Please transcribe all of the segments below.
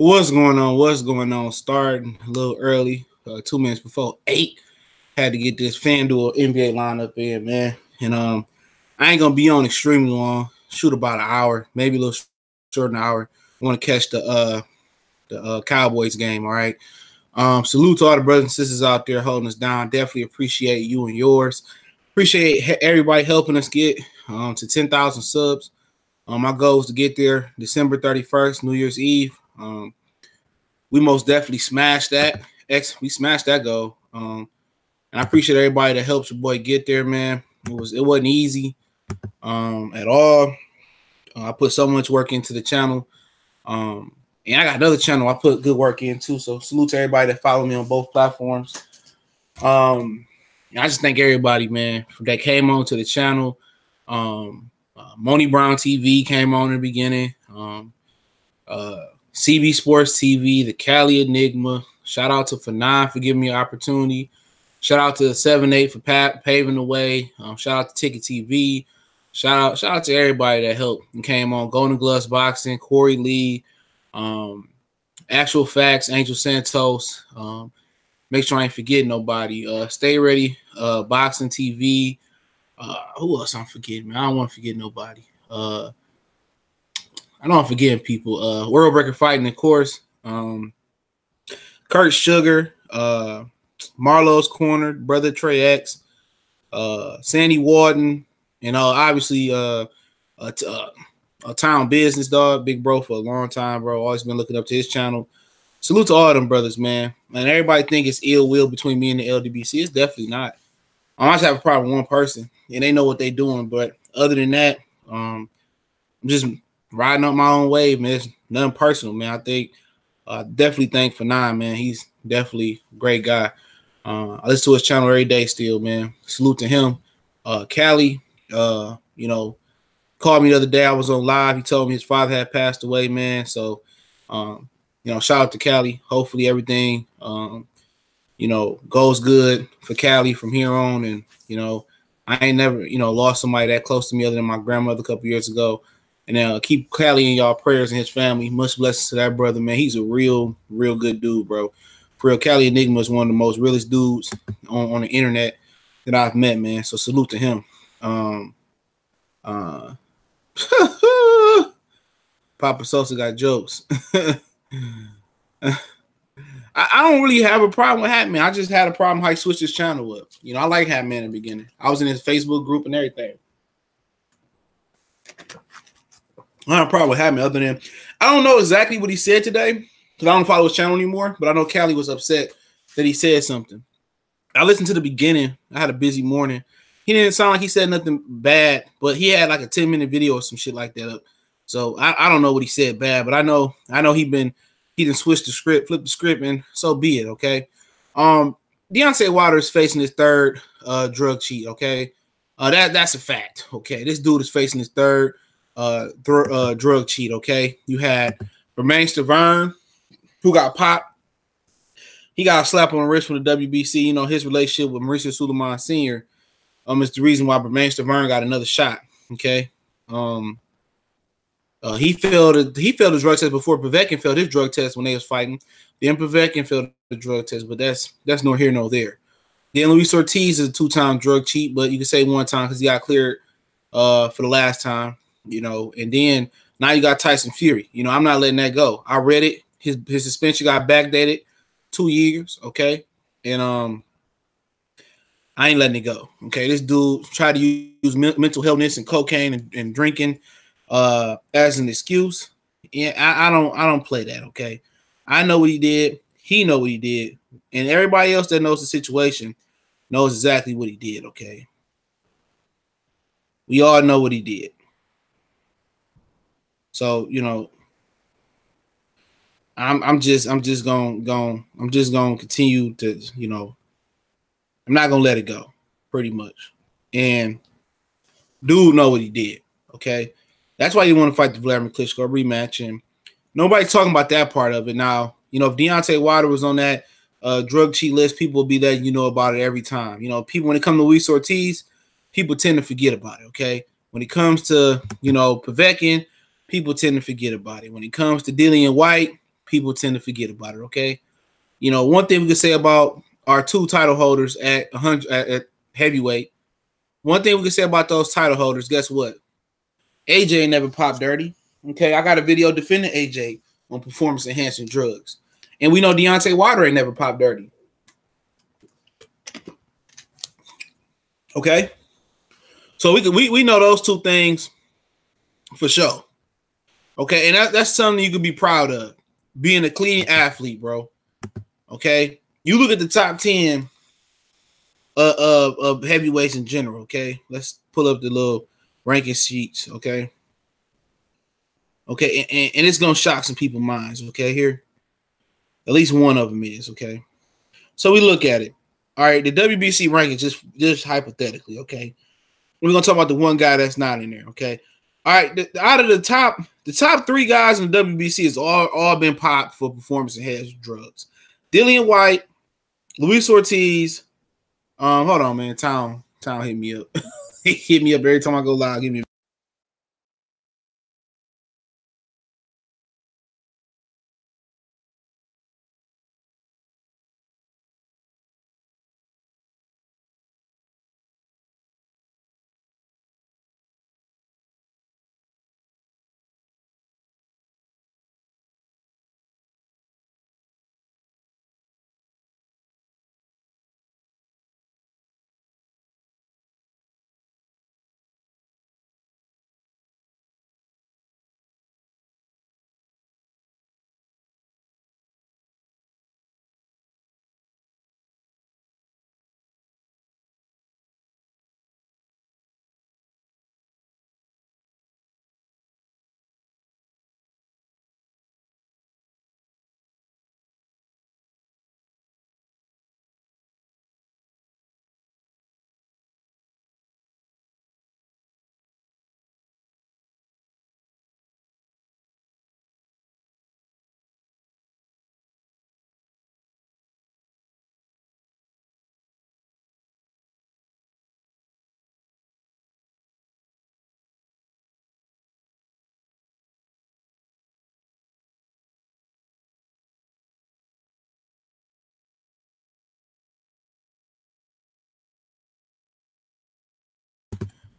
What's going on? What's going on? Starting a little early, 2 minutes before 8. Had to get this FanDuel NBA lineup in, man. And I ain't gonna be on extremely long. Shoot about an hour, maybe a little short an hour. I want to catch the Cowboys game. All right. Salute to all the brothers and sisters out there holding us down. Definitely appreciate you and yours. Appreciate everybody helping us get to 10,000 subs. My goal is to get there December 31st, New Year's Eve. We most definitely smashed that. We smashed that goal. And I appreciate everybody that helps your boy get there, man. It wasn't easy at all. I put so much work into the channel. And I got another channel I put good work in too. So salute to everybody that follow me on both platforms. I just thank everybody, man, that came on to the channel. Moni Brown TV came on in the beginning. CB Sports TV, the Cali Enigma. Shout out to Fanon for giving me an opportunity. Shout out to 7-8 for paving the way. Shout out to Ticket TV. Shout out to everybody that helped and came on. Golden Gloves Boxing, Corey Lee, Actual Facts, Angel Santos. Make sure I ain't forgetting nobody. Stay Ready, Boxing TV. Who else I'm forgetting, man? I don't want to forget nobody. I know I'm forgetting people. World Record Fighting, of course. Kurt Sugar, Marlowe's Corner, Brother Trey X, Sandy Warden, and obviously a Town Business Dog, big bro for a long time, bro. Always been looking up to his channel. Salute to all them brothers, man. And everybody think it's ill will between me and the LDBC. It's definitely not. I just have a problem with one person, and they know what they're doing. But other than that, I'm just riding up my own wave, man. It's nothing personal, man. I think definitely thank Fanon, man. He's definitely a great guy. I listen to his channel every day still, man. Salute to him. Cali, called me the other day. I was on live. He told me his father had passed away, man. So, shout out to Cali. Hopefully everything, goes good for Cali from here on. And, I ain't never, lost somebody that close to me other than my grandmother a couple years ago. And keep Cali in y'all prayers and his family. Much blessings to that brother, man. He's a real good dude, bro. For real, Cali Enigma is one of the most realest dudes on the internet that I've met, man. So salute to him. Papa Sosa got jokes. I don't really have a problem with Hatman. I just had a problem how he switched his channel up. I like Hatman in the beginning. I was in his Facebook group and everything. I don't have a problem with Hatman other than I don't know exactly what he said today because I don't follow his channel anymore, but I know Cali was upset that he said something. I listened to the beginning. I had a busy morning. He didn't sound like he said nothing bad, but he had like a 10-minute video or some shit like that up. So I don't know what he said bad, but I know he didn't switch the script, flip the script, and so be it, okay? Deontay Wilder is facing his third drug cheat, okay? That's a fact, okay? This dude is facing his third drug cheat, okay? You had Bermain Stavern, who got popped. He got a slap on the wrist from the WBC. His relationship with Mauricio Suleiman Sr. Is the reason why Bermain Stavern got another shot, okay? He failed the drug test before Povetkin failed his drug test when they was fighting. Then Povetkin failed the drug test, but that's nor here nor there. Then Luis Ortiz is a 2-time drug cheat, but you can say 1 time because he got cleared for the last time. And then now you got Tyson Fury. I'm not letting that go. I read it. His suspension got backdated 2 years, okay? And I ain't letting it go, okay? This dude tried to use mental illness and cocaine and drinking as an excuse. Yeah, I don't play that, okay? I know what he did. He know what he did. And everybody else that knows the situation knows exactly what he did, okay? We all know what he did. So, I'm just gonna continue to, I'm not gonna let it go, pretty much. And dude know what he did, okay? That's why you want to fight the Vladimir Klitschko rematch, and nobody's talking about that part of it. Now, if Deontay Wilder was on that drug cheat list, people will be letting you know about it every time. People, when it comes to Luis Ortiz, people tend to forget about it, okay? When it comes to, Povetkin, people tend to forget about it. When it comes to Dillian White, people tend to forget about it. Okay, you know, one thing we can say about our 2 title holders at 100 at heavyweight. One thing we can say about those title holders. Guess what? AJ never popped dirty. Okay, I got a video defending AJ on performance enhancing drugs, and we know Deontay Wilder ain't never popped dirty. Okay, so we know those 2 things for sure. Okay, and that's something you could be proud of, being a clean athlete, bro. Okay, you look at the top 10 of heavyweights in general. Okay, let's pull up the little ranking sheets. Okay, and it's gonna shock some people's minds. Okay, here, at least one of them is. Okay, so we look at it. All right, the WBC ranking, just hypothetically. Okay, we're gonna talk about the one guy that's not in there. Okay, all right, out of the top 3 guys in the WBC has all been popped for performance enhancing drugs. Dillian White, Luis Ortiz. Hold on, man. Town hit me up. He hit me up every time I go live. Give me.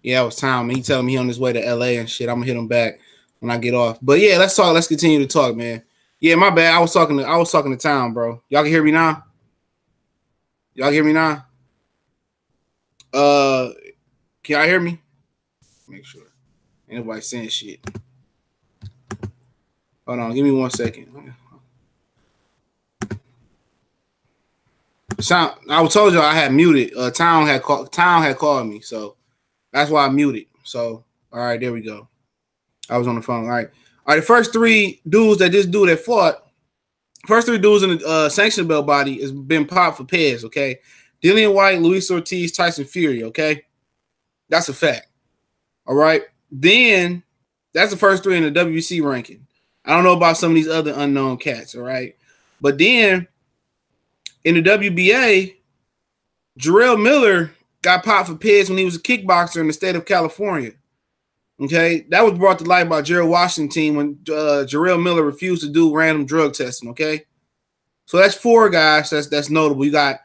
Yeah, it was time. He telling me he on his way to LA and shit. I'm gonna hit him back when I get off. But yeah, let's talk. Let's continue to talk, man. Yeah, my bad. I was talking to Town, bro. Y'all can hear me now? Y'all hear me now? Can y'all hear me? Make sure. Ain't nobody saying shit. Hold on, give me 1 second. Sound. I told you I had muted. Town had called me, so that's why I muted. So all right, there we go. I was on the phone. All right. The first 3 dudes that fought, first 3 dudes in the sanction belt body has been popped for Pez. Okay, Dillian White, Luis Ortiz, Tyson Fury. Okay, that's a fact. All right. Then that's the first 3 in the WBC ranking. I don't know about some of these other unknown cats. All right, but then in the WBA, Jarrell Miller got popped for Pez when he was a kickboxer in the state of California. Okay, that was brought to light by Gerald Washington when Jarrell Miller refused to do random drug testing. Okay, so that's 4 guys that's notable. You got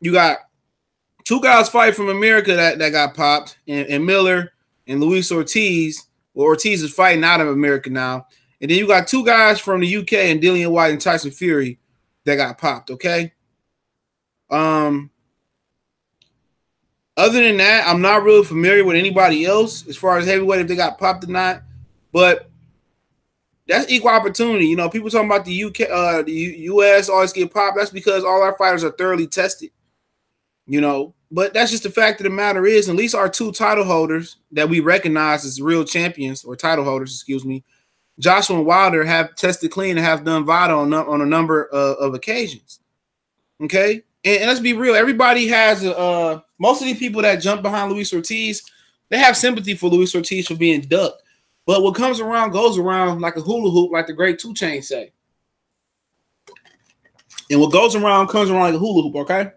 2 guys fight from America that got popped, and Miller and Luis Ortiz. Well, Ortiz is fighting out of America now, and then you got 2 guys from the UK and Dillian White and Tyson Fury that got popped. Okay. Other than that, I'm not really familiar with anybody else as far as heavyweight, if they got popped or not. But that's equal opportunity. You know, people talking about the UK, the US always get popped. That's because all our fighters are thoroughly tested. You know, but that's just the fact of the matter is, at least our 2 title holders that we recognize as real champions or title holders, excuse me, Joshua and Wilder have tested clean and have done vital on a number of occasions. Okay. And let's be real. Everybody has most of these people that jump behind Luis Ortiz, they have sympathy for Luis Ortiz for being ducked. But what comes around goes around like a hula hoop, like the great 2 Chainz say. And what goes around comes around like a hula hoop, okay?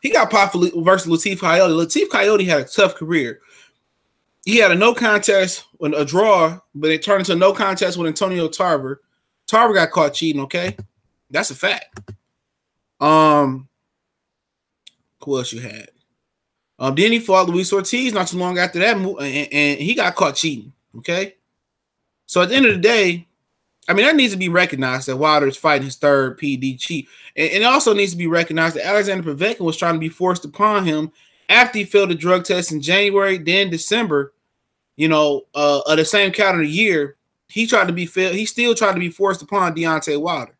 He got popped versus Latif Coyote. Latif Coyote had a tough career. He had a no contest with a draw, but it turned into a no contest with Antonio Tarver. Tarver got caught cheating, okay? That's a fact. Who else you had? Then he fought Luis Ortiz not too long after that, and he got caught cheating, okay? So at the end of the day, I mean, that needs to be recognized that Wilder's fighting his third PD cheat. And it also needs to be recognized that Alexander Povetkin was trying to be forced upon him after he failed a drug test in January, then December, of the same calendar year. He still tried to be forced upon Deontay Wilder.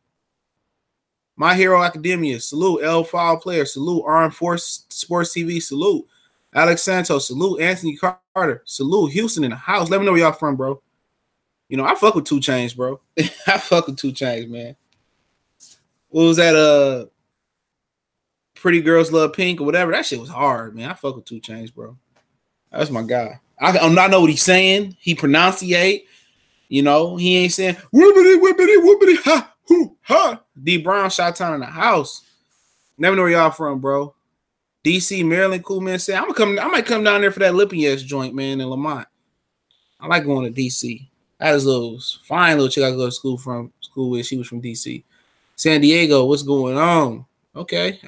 My Hero Academia, salute. L File Player, salute. Armed Force Sports TV, salute. Alex Santos, salute. Anthony Carter, salute. Houston in the house. Let me know where y'all from, bro. I fuck with 2 Chainz, bro. I fuck with 2 Chainz, man. What was that? Pretty Girls Love Pink or whatever. That shit was hard, man. I fuck with 2 Chainz, bro. That's my guy. I know what he's saying. He pronunciate. He ain't saying whoopity, whoopity, whoopity, ha, hoo, ha. D Brown shot town in the house. Never know where y'all from, bro. DC, Maryland, cool man said, I might come down there for that Lippies joint, man, in Lamont. I like going to DC. I had this fine little chick I go to school with. She was from DC. San Diego, what's going on? Okay.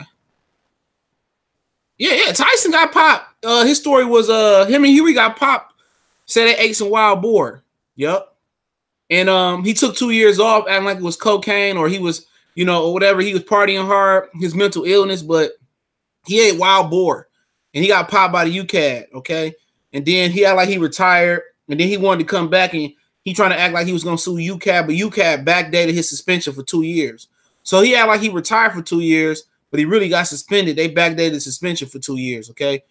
Yeah. Tyson got popped. His story was him and Huey got popped. Said they ate some wild boar. Yep. And he took 2 years off, acting like it was cocaine or he was, or whatever. He was partying hard, his mental illness, but he ate wild boar. And he got popped by the UCAD, okay? And then he acted like he retired, and then he wanted to come back, and he trying to act like he was going to sue UCAD, but UCAD backdated his suspension for 2 years. So he acted like he retired for 2 years, but he really got suspended. They backdated the suspension for 2 years, okay?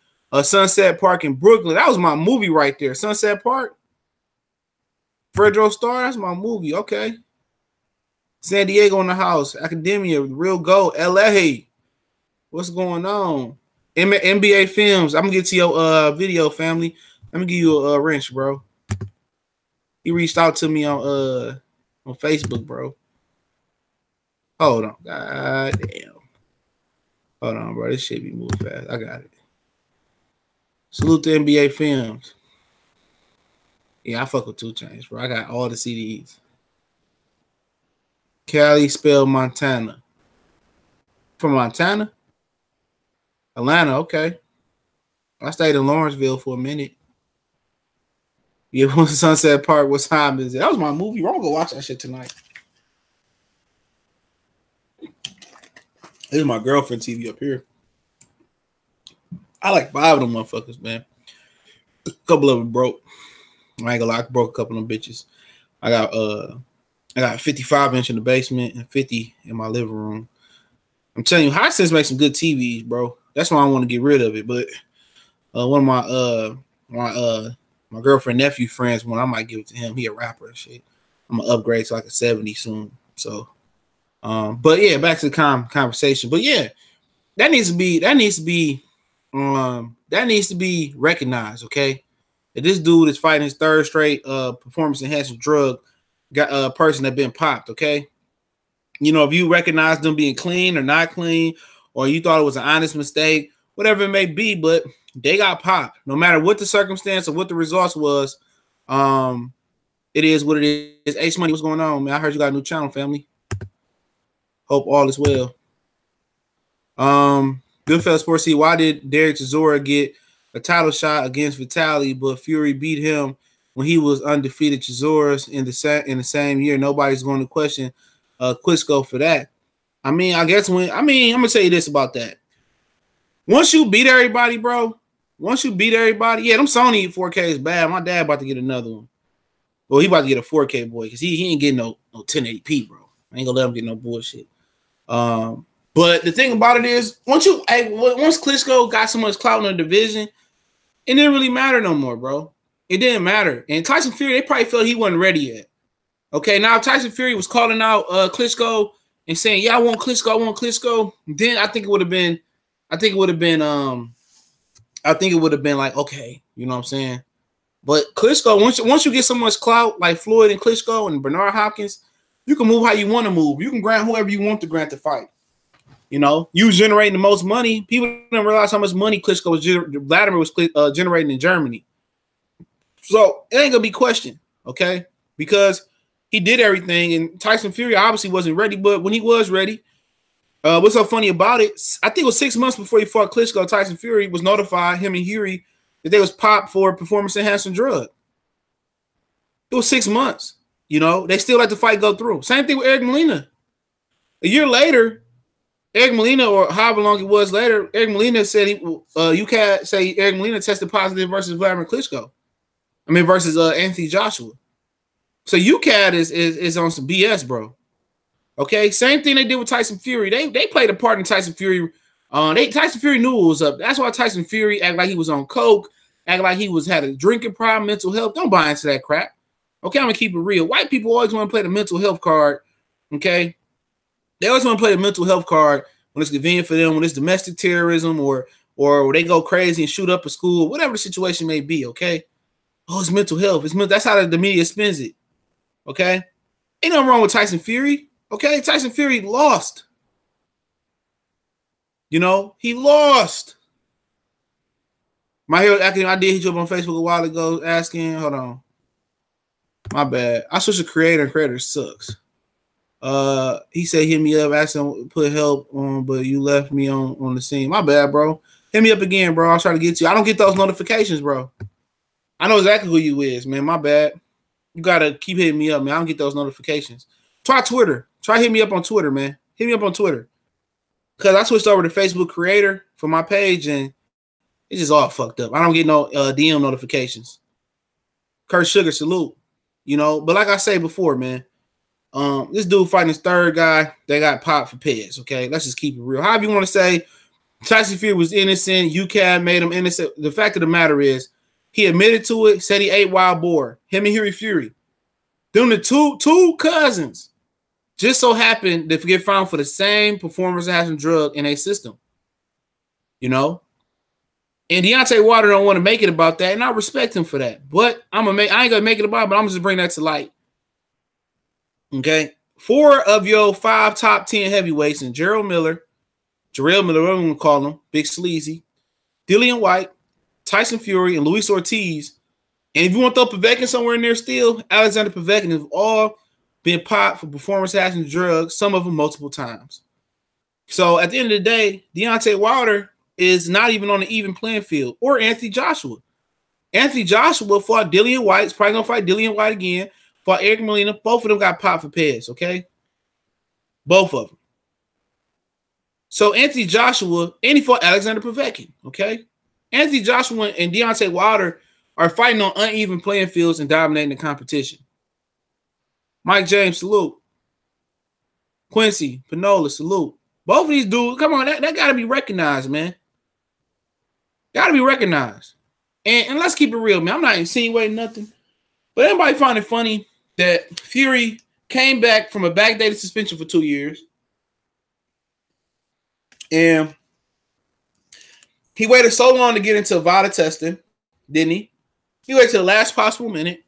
Sunset Park in Brooklyn. That was my movie right there. Sunset Park. Fredro Starr, that's my movie. Okay. San Diego in the house. Academia, Real Go. LA. What's going on? NBA Films. I'm going to get to your video, family. Let me give you a wrench, bro. He reached out to me on Facebook, bro. Hold on. God damn. Hold on, bro. This shit be moving fast. I got it. Salute to NBA Films. Yeah, I fuck with 2 Chainz, bro. I got all the CDs. Cali spelled Montana. From Montana? Atlanta, okay. I stayed in Lawrenceville for a minute. Yeah, Sunset Park, what time is it? That was my movie. I'm gonna go watch that shit tonight. This is my girlfriend TV up here. I like 5 of them motherfuckers, man. A couple of them broke. I ain't gonna lie, I broke a couple of them bitches. I got 55-inch in the basement and 50 in my living room. I'm telling you, Hisense makes some good TVs, bro. That's why I want to get rid of it. But one of my girlfriend nephew friends, I might give it to him. He a rapper and shit. I'm gonna upgrade to like a 70 soon. So, but yeah, back to the conversation. But yeah, that needs to be recognized. Okay. This dude is fighting his 3rd straight performance-enhancing drug person that been popped, okay? If you recognize them being clean or not clean, or you thought it was an honest mistake, whatever it may be, but they got popped. No matter what the circumstance or what the results was, it is what it is. Ace Money, what's going on, man? I heard you got a new channel, family. Hope all is well. Goodfellas Sports C, why did Derek Chisora get a title shot against Vitali, but Fury beat him when he was undefeated? Chisora's in the same year. Nobody's going to question Klitschko for that. I mean, I'm gonna tell you this about that. Once you beat everybody, bro. Yeah, them Sony 4K is bad. My dad about to get another one. Well, he about to get a 4K boy because he ain't getting no 1080p, bro. I ain't gonna let him get no bullshit. But the thing about it is, once Klitschko got so much clout in the division, it didn't really matter no more, bro. It didn't matter. And Tyson Fury, they probably felt he wasn't ready yet. Okay, now if Tyson Fury was calling out Klitschko and saying, "Yeah, I want Klitschko," then I think it would have been like, okay, you know what I'm saying? But Klitschko, once you get so much clout like Floyd and Klitschko and Bernard Hopkins, you can move how you want to move. You can grant whoever you want to grant the fight. You was generating the most money. People didn't realize how much money Vladimir was generating in Germany. So it ain't gonna be questioned, okay? Because He did everything, and Tyson Fury obviously wasn't ready, but when he was ready, what's so funny about it, I think it was 6 months before he fought Klitschko, Tyson Fury was notified, him and Fury, that they was popped for a performance-enhancing drug. It was 6 months. You know, they still let the fight go through. Same thing with Eric Molina. A year later, Eric Molina, or however long it was later, Eric Molina said you can't say Eric Molina tested positive versus Vladimir Klitschko. I mean, versus Anthony Joshua. So UCAD is on some BS, bro. Okay, same thing they did with Tyson Fury. They played a part in Tyson Fury. Tyson Fury knew it was up. That's why Tyson Fury acted like he was on coke, acted like he had a drinking problem, mental health. Don't buy into that crap. Okay, I'm gonna keep it real. White people always want to play the mental health card. Okay, they always want to play the mental health card when it's convenient for them, when it's domestic terrorism or they go crazy and shoot up a school, whatever the situation may be. Okay, oh, it's mental health. That's how the media spins it. Okay, ain't nothing wrong with Tyson Fury. Okay, Tyson Fury lost. You know, he lost. My hero acting. I did hit you up on Facebook a while ago asking. Hold on. My bad. I switched to creator and creator sucks. He said hit me up, asking put help on, but you left me on the scene. My bad, bro. Hit me up again, bro. I'll try to get to you. I don't get those notifications, bro. I know exactly who you is, man. My bad. You gotta keep hitting me up, man. I don't get those notifications. Try Twitter. Try hit me up on Twitter, man. Hit me up on Twitter. Because I switched over to Facebook creator for my page and it's just all fucked up. I don't get no DM notifications. Kurt Sugar, salute. You know, but like I say before, man, this dude fighting his third guy, they got popped for Pez, okay? Let's just keep it real. However you want to say, Tyson Fury was innocent, UCAD made him innocent. The fact of the matter is, he admitted to it, said he ate wild boar. Him and Hifi Fury. Them the two cousins just so happened to get found for the same performance-enhancing drug in a system. You know? And Deontay Wilder don't want to make it about that, and I respect him for that. But I ain't gonna make it about it, but I'm just bring that to light. Okay, 4 of your 5 top 10 heavyweights, and Jarrell Miller, whatever we want to call him, Big Sleazy, Dillian White, Tyson Fury, and Luis Ortiz. And if you want to throw Povetkin somewhere in there still, Alexander Povetkin have all been popped for performance-enhancing drugs, some of them multiple times. So at the end of the day, Deontay Wilder is not even on the even playing field, or Anthony Joshua. Anthony Joshua fought Dillian White. He's probably going to fight Dillian White again. Fought Eric Molina. Both of them got popped for Pez, okay? Both of them. So Anthony Joshua, and he fought Alexander Povetkin, okay? Anthony Joshua and Deontay Wilder are fighting on uneven playing fields and dominating the competition. Mike James, salute. Quincy, Panola, salute. Both of these dudes, come on, that got to be recognized, man. Got to be recognized. And let's keep it real, man. I'm not insinuating nothing. But anybody find it funny that Fury came back from a backdated suspension for 2 years? And he waited so long to get into VADA testing, didn't he? He waited to the last possible minute.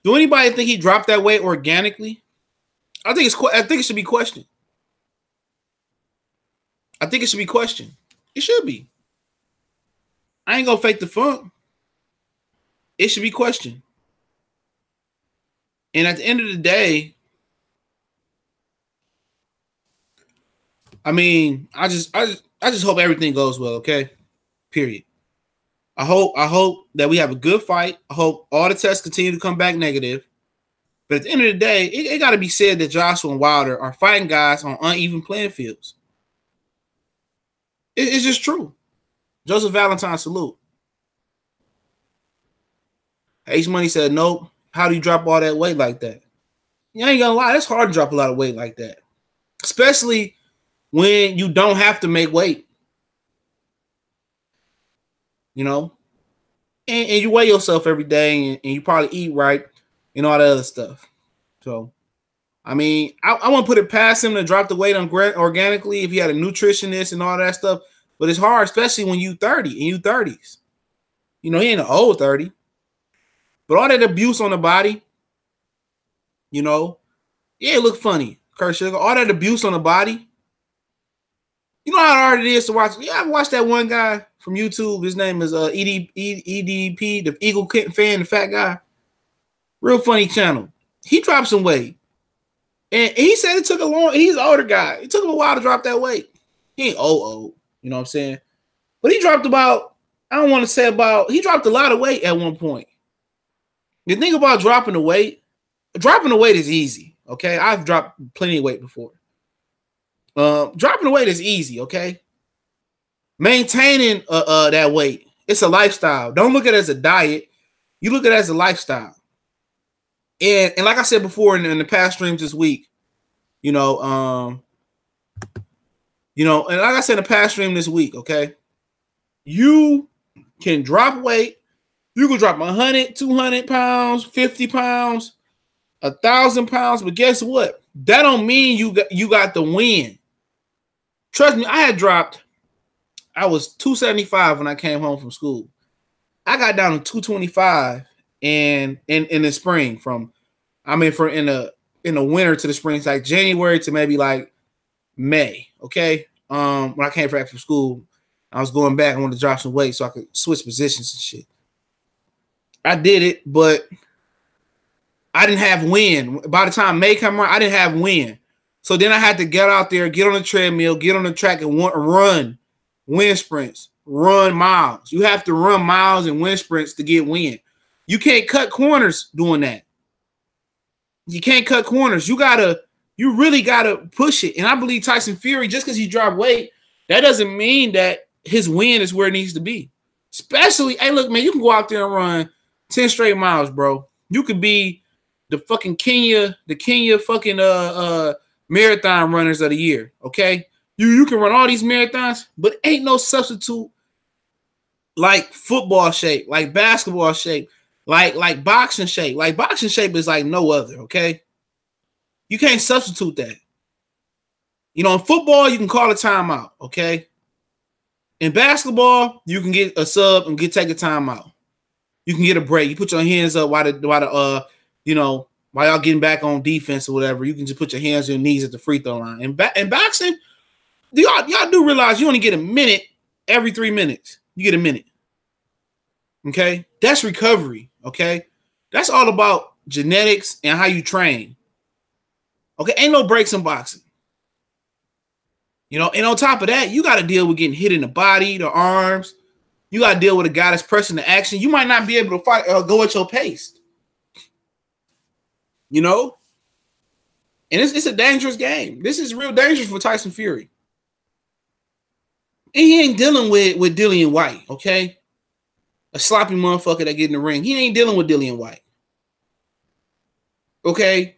Do anybody think he dropped that weight organically? I think it should be questioned. I think it should be questioned. It should be. I ain't gonna fake the funk. It should be questioned. And at the end of the day, I mean, I just hope everything goes well, okay? Period. I hope that we have a good fight. I hope all the tests continue to come back negative. But at the end of the day, it got to be said that Joshua and Wilder are fighting guys on uneven playing fields. It's just true. Joseph Valentine, salute. H Money said, nope. How do you drop all that weight like that? You ain't gonna lie, it's hard to drop a lot of weight like that. Especially when you don't have to make weight. You know? And you weigh yourself every day and you probably eat right and all that other stuff. So, I mean, I wouldn't put it past him to drop the weight organically if he had a nutritionist and all that stuff. But it's hard, especially when you 30 and you 30s. You know, he ain't an old 30. But all that abuse on the body, you know, yeah, it look funny. Kurt Sugar, all that abuse on the body. You know how hard it is to watch. Yeah, I watched that one guy from YouTube. His name is EDP, the Eagle fan, the fat guy. Real funny channel. He dropped some weight. And he said it took a long, he's an older guy. It took him a while to drop that weight. He ain't old, you know what I'm saying? But he dropped about, I don't want to say about, he dropped a lot of weight at one point. The thing about dropping the weight is easy, okay? I've dropped plenty of weight before. Dropping the weight is easy, okay? Maintaining that weight, it's a lifestyle. Don't look at it as a diet. You look at it as a lifestyle. And like I said before in the past streams this week, and like I said in the past stream this week, okay, you can drop weight. You can drop 100, 200 pounds, 50 pounds, 1,000 pounds, but guess what? That don't mean you got the win. Trust me, I was 275 when I came home from school. I got down to 225 in the spring in the winter to the spring. It's like January to maybe like May. Okay. When I came back from school, I was going back. I wanted to drop some weight so I could switch positions and shit. I did it, but I didn't have wind. By the time May came around, I didn't have wind. So then I had to get out there, get on the treadmill, get on the track and run wind sprints, run miles. You have to run miles and wind sprints to get wind. You can't cut corners doing that. You can't cut corners. You really gotta push it. And I believe Tyson Fury, just because he dropped weight, that doesn't mean that his win is where it needs to be. Especially, hey, look, man, you can go out there and run 10 straight miles, bro. You could be the fucking Kenya fucking marathon runners of the year, okay? You can run all these marathons, but ain't no substitute like football shape, like basketball shape, like boxing shape. Like boxing shape is like no other, okay? You can't substitute that. In football, you can call a timeout, okay? In basketball, you can get a sub and take a timeout. You can get a break. You put your hands up while y'all getting back on defense or whatever. You can just put your hands on your knees at the free throw line. In boxing, y'all do realize you only get a minute every 3 minutes. You get a minute. Okay? That's recovery. Okay? That's all about genetics and how you train. Okay? Ain't no breaks in boxing. And on top of that, you got to deal with getting hit in the body, the arms. You got to deal with a guy that's pressing the action. You might not be able to fight or go at your pace. And it's a dangerous game. This is real dangerous for Tyson Fury. And he ain't dealing with Dillian White, okay? A sloppy motherfucker that get in the ring. He ain't dealing with Dillian White. Okay?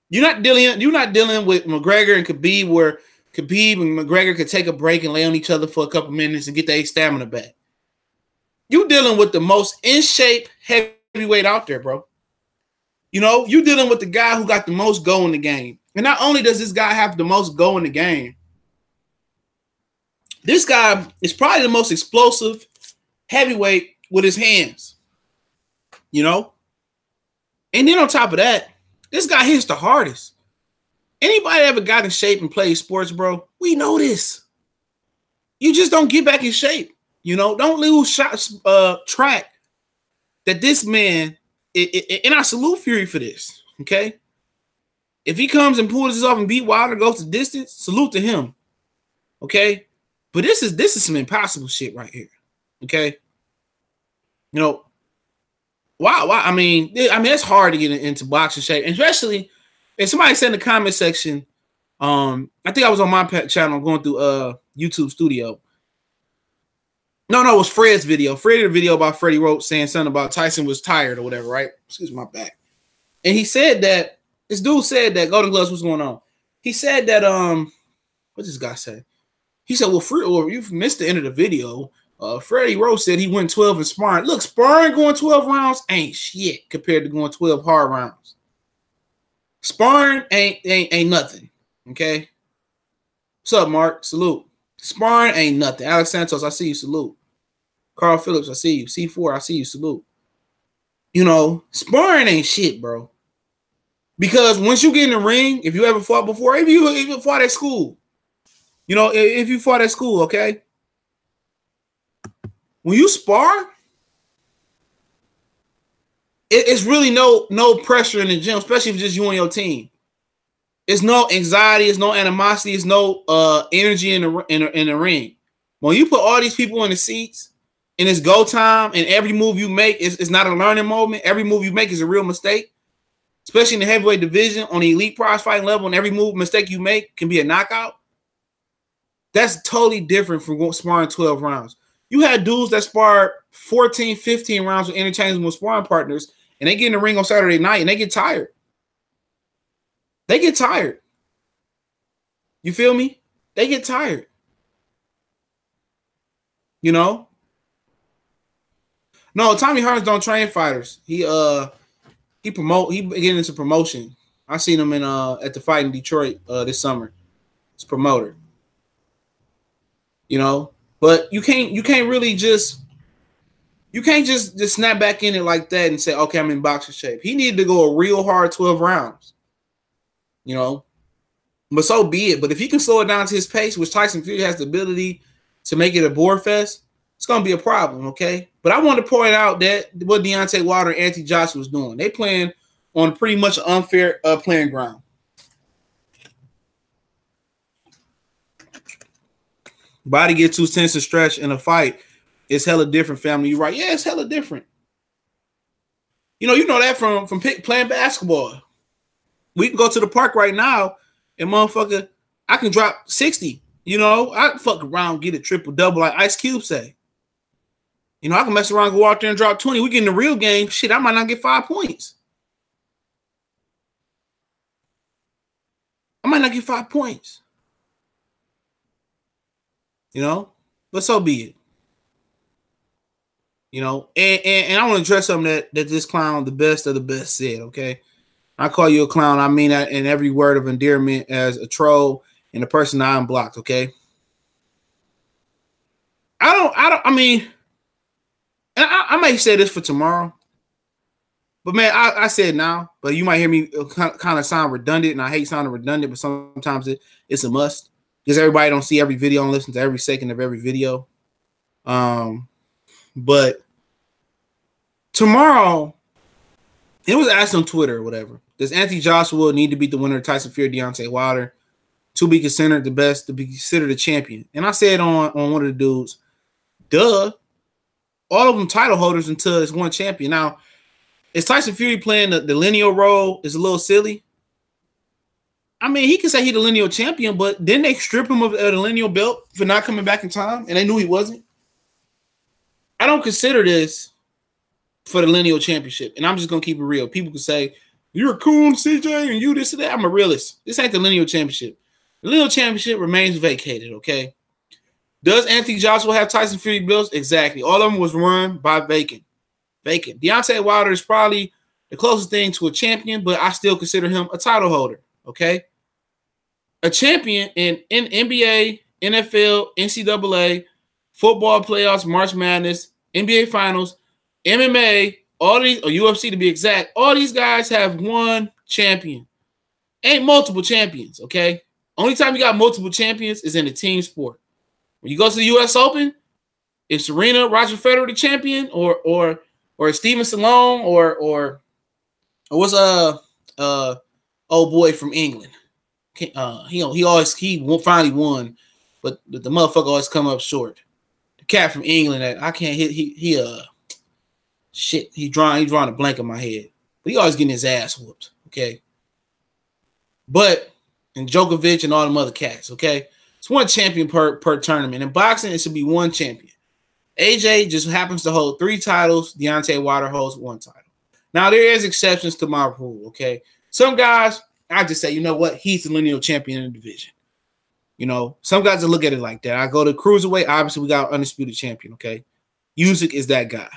You're not dealing with McGregor and Khabib, where Khabib and McGregor could take a break and lay on each other for a couple minutes and get their stamina back. You dealing with the most in shape heavyweight out there, bro. You dealing with the guy who got the most go in the game. And not only does this guy have the most go in the game, this guy is probably the most explosive heavyweight with his hands. And then on top of that, this guy hits the hardest. Anybody ever got in shape and played sports, bro? We know this. You just don't get back in shape. Don't lose track that this man, and I salute Fury for this, okay? If he comes and pulls this off and beat Wilder, goes the distance, salute to him, okay? But this is some impossible shit right here, okay? Why? I mean, it's hard to get into boxing shape, especially if somebody said in the comment section. I think I was on my channel going through YouTube Studio. No, it was Fred's video. Fred did a video about Freddie wrote saying something about Tyson was tired or whatever, right? Excuse my back. And he said that this dude said that Golden Gloves, what's going on? He said that what this guy say? He said, well, you've missed the end of the video. Freddie Rose said he went 12 in sparring. Look, sparring going 12 rounds ain't shit compared to going 12 hard rounds. Sparring ain't nothing. Okay. What's up, Mark? Salute. Sparring ain't nothing. Alex Santos, I see you. Salute. Carl Phillips, I see you. C4, I see you. Salute. Sparring ain't shit, bro. Because once you get in the ring, if you ever fought before, if you even fought at school, if you fought at school, okay? When you spar, it's really no pressure in the gym, especially if it's just you and your team. It's no anxiety, it's no animosity, it's no energy in the ring. When you put all these people in the seats and it's go time, and every move you make is not a learning moment. Every move you make is a real mistake, especially in the heavyweight division on the elite prize fighting level. And every mistake you make can be a knockout. That's totally different from sparring 12 rounds. You had dudes that sparred 14, 15 rounds with interchangeable sparring partners, and they get in the ring on Saturday night and they get tired. They get tired. You feel me? They get tired. You know? No, Tommy Hearns don't train fighters. He getting into promotion. I seen him in at the fight in Detroit this summer. It's a promoter. You know, but you can't really just snap back in it like that and say, okay, I'm in boxing shape. He needed to go a real hard 12 rounds. You know, but so be it. But if he can slow it down to his pace, which Tyson Fury has the ability to make it a bore fest, it's gonna be a problem, okay? But I want to point out that what Deontay Wilder and Anthony Joshua was doing, they playing on pretty much unfair playing ground. Body get too tense and stretched in a fight. It's hella different, family. You're right. Yeah, it's hella different. You know that from playing basketball. We can go to the park right now and motherfucker, I can drop 60. You know, I can fuck around, get a triple-double like Ice Cube say. You know, I can mess around, go out there and drop 20. We get in the real game. Shit, I might not get 5 points. I might not get 5 points. You know, but so be it. You know, and I want to address something that this clown, the best of the best, said. Okay, I call you a clown. I mean that in every word of endearment as a troll and a person I unblocked. Okay, I mean, and I may say this for tomorrow, but man, I said now, but you might hear me kind of sound redundant, and I hate sounding redundant, but sometimes it's a must. Because everybody don't see every video and listen to every second of every video. But tomorrow, it was asked on Twitter or whatever. Does Anthony Joshua need to beat the winner of Tyson Fury, Deontay Wilder, to be considered the best, to be considered a champion? And I said on one of the dudes, duh. All of them title holders until it's one champion. Now, is Tyson Fury playing the lineal role is a little silly? I mean, he can say he's the lineal champion, but didn't they strip him of the lineal belt for not coming back in time? And they knew he wasn't. I don't consider this for the lineal championship. And I'm just going to keep it real. People can say, you're a coon, CJ, and you this and that. I'm a realist. This ain't the lineal championship. The lineal championship remains vacated, okay? Does Anthony Joshua have Tyson Fury belts? Exactly. All of them was run by vacant. Deontay Wilder is probably the closest thing to a champion, but I still consider him a title holder, okay? A champion in NBA, NFL, NCAA, football playoffs, March Madness, NBA Finals, MMA, all these, or UFC to be exact, all these guys have one champion. Ain't multiple champions, okay? Only time you got multiple champions is in a team sport. When you go to the U.S. Open, if Serena, Roger Federer the champion, or Steven Stallone, or what's old boy from England. He finally won, but the motherfucker always come up short. The cat from England that I can't hit. He drawing a blank in my head, but he always getting his ass whooped. Okay, but and Djokovic and all them other cats. Okay, it's one champion per tournament. In boxing, it should be one champion. AJ just happens to hold 3 titles. Deontay Wilder holds 1 title. Now there is exceptions to my rule. Okay, some guys. I just say, you know what? He's the lineal champion in the division. You know, some guys will look at it like that. I go to cruiserweight. Obviously, we got an undisputed champion, okay? Usyk is that guy.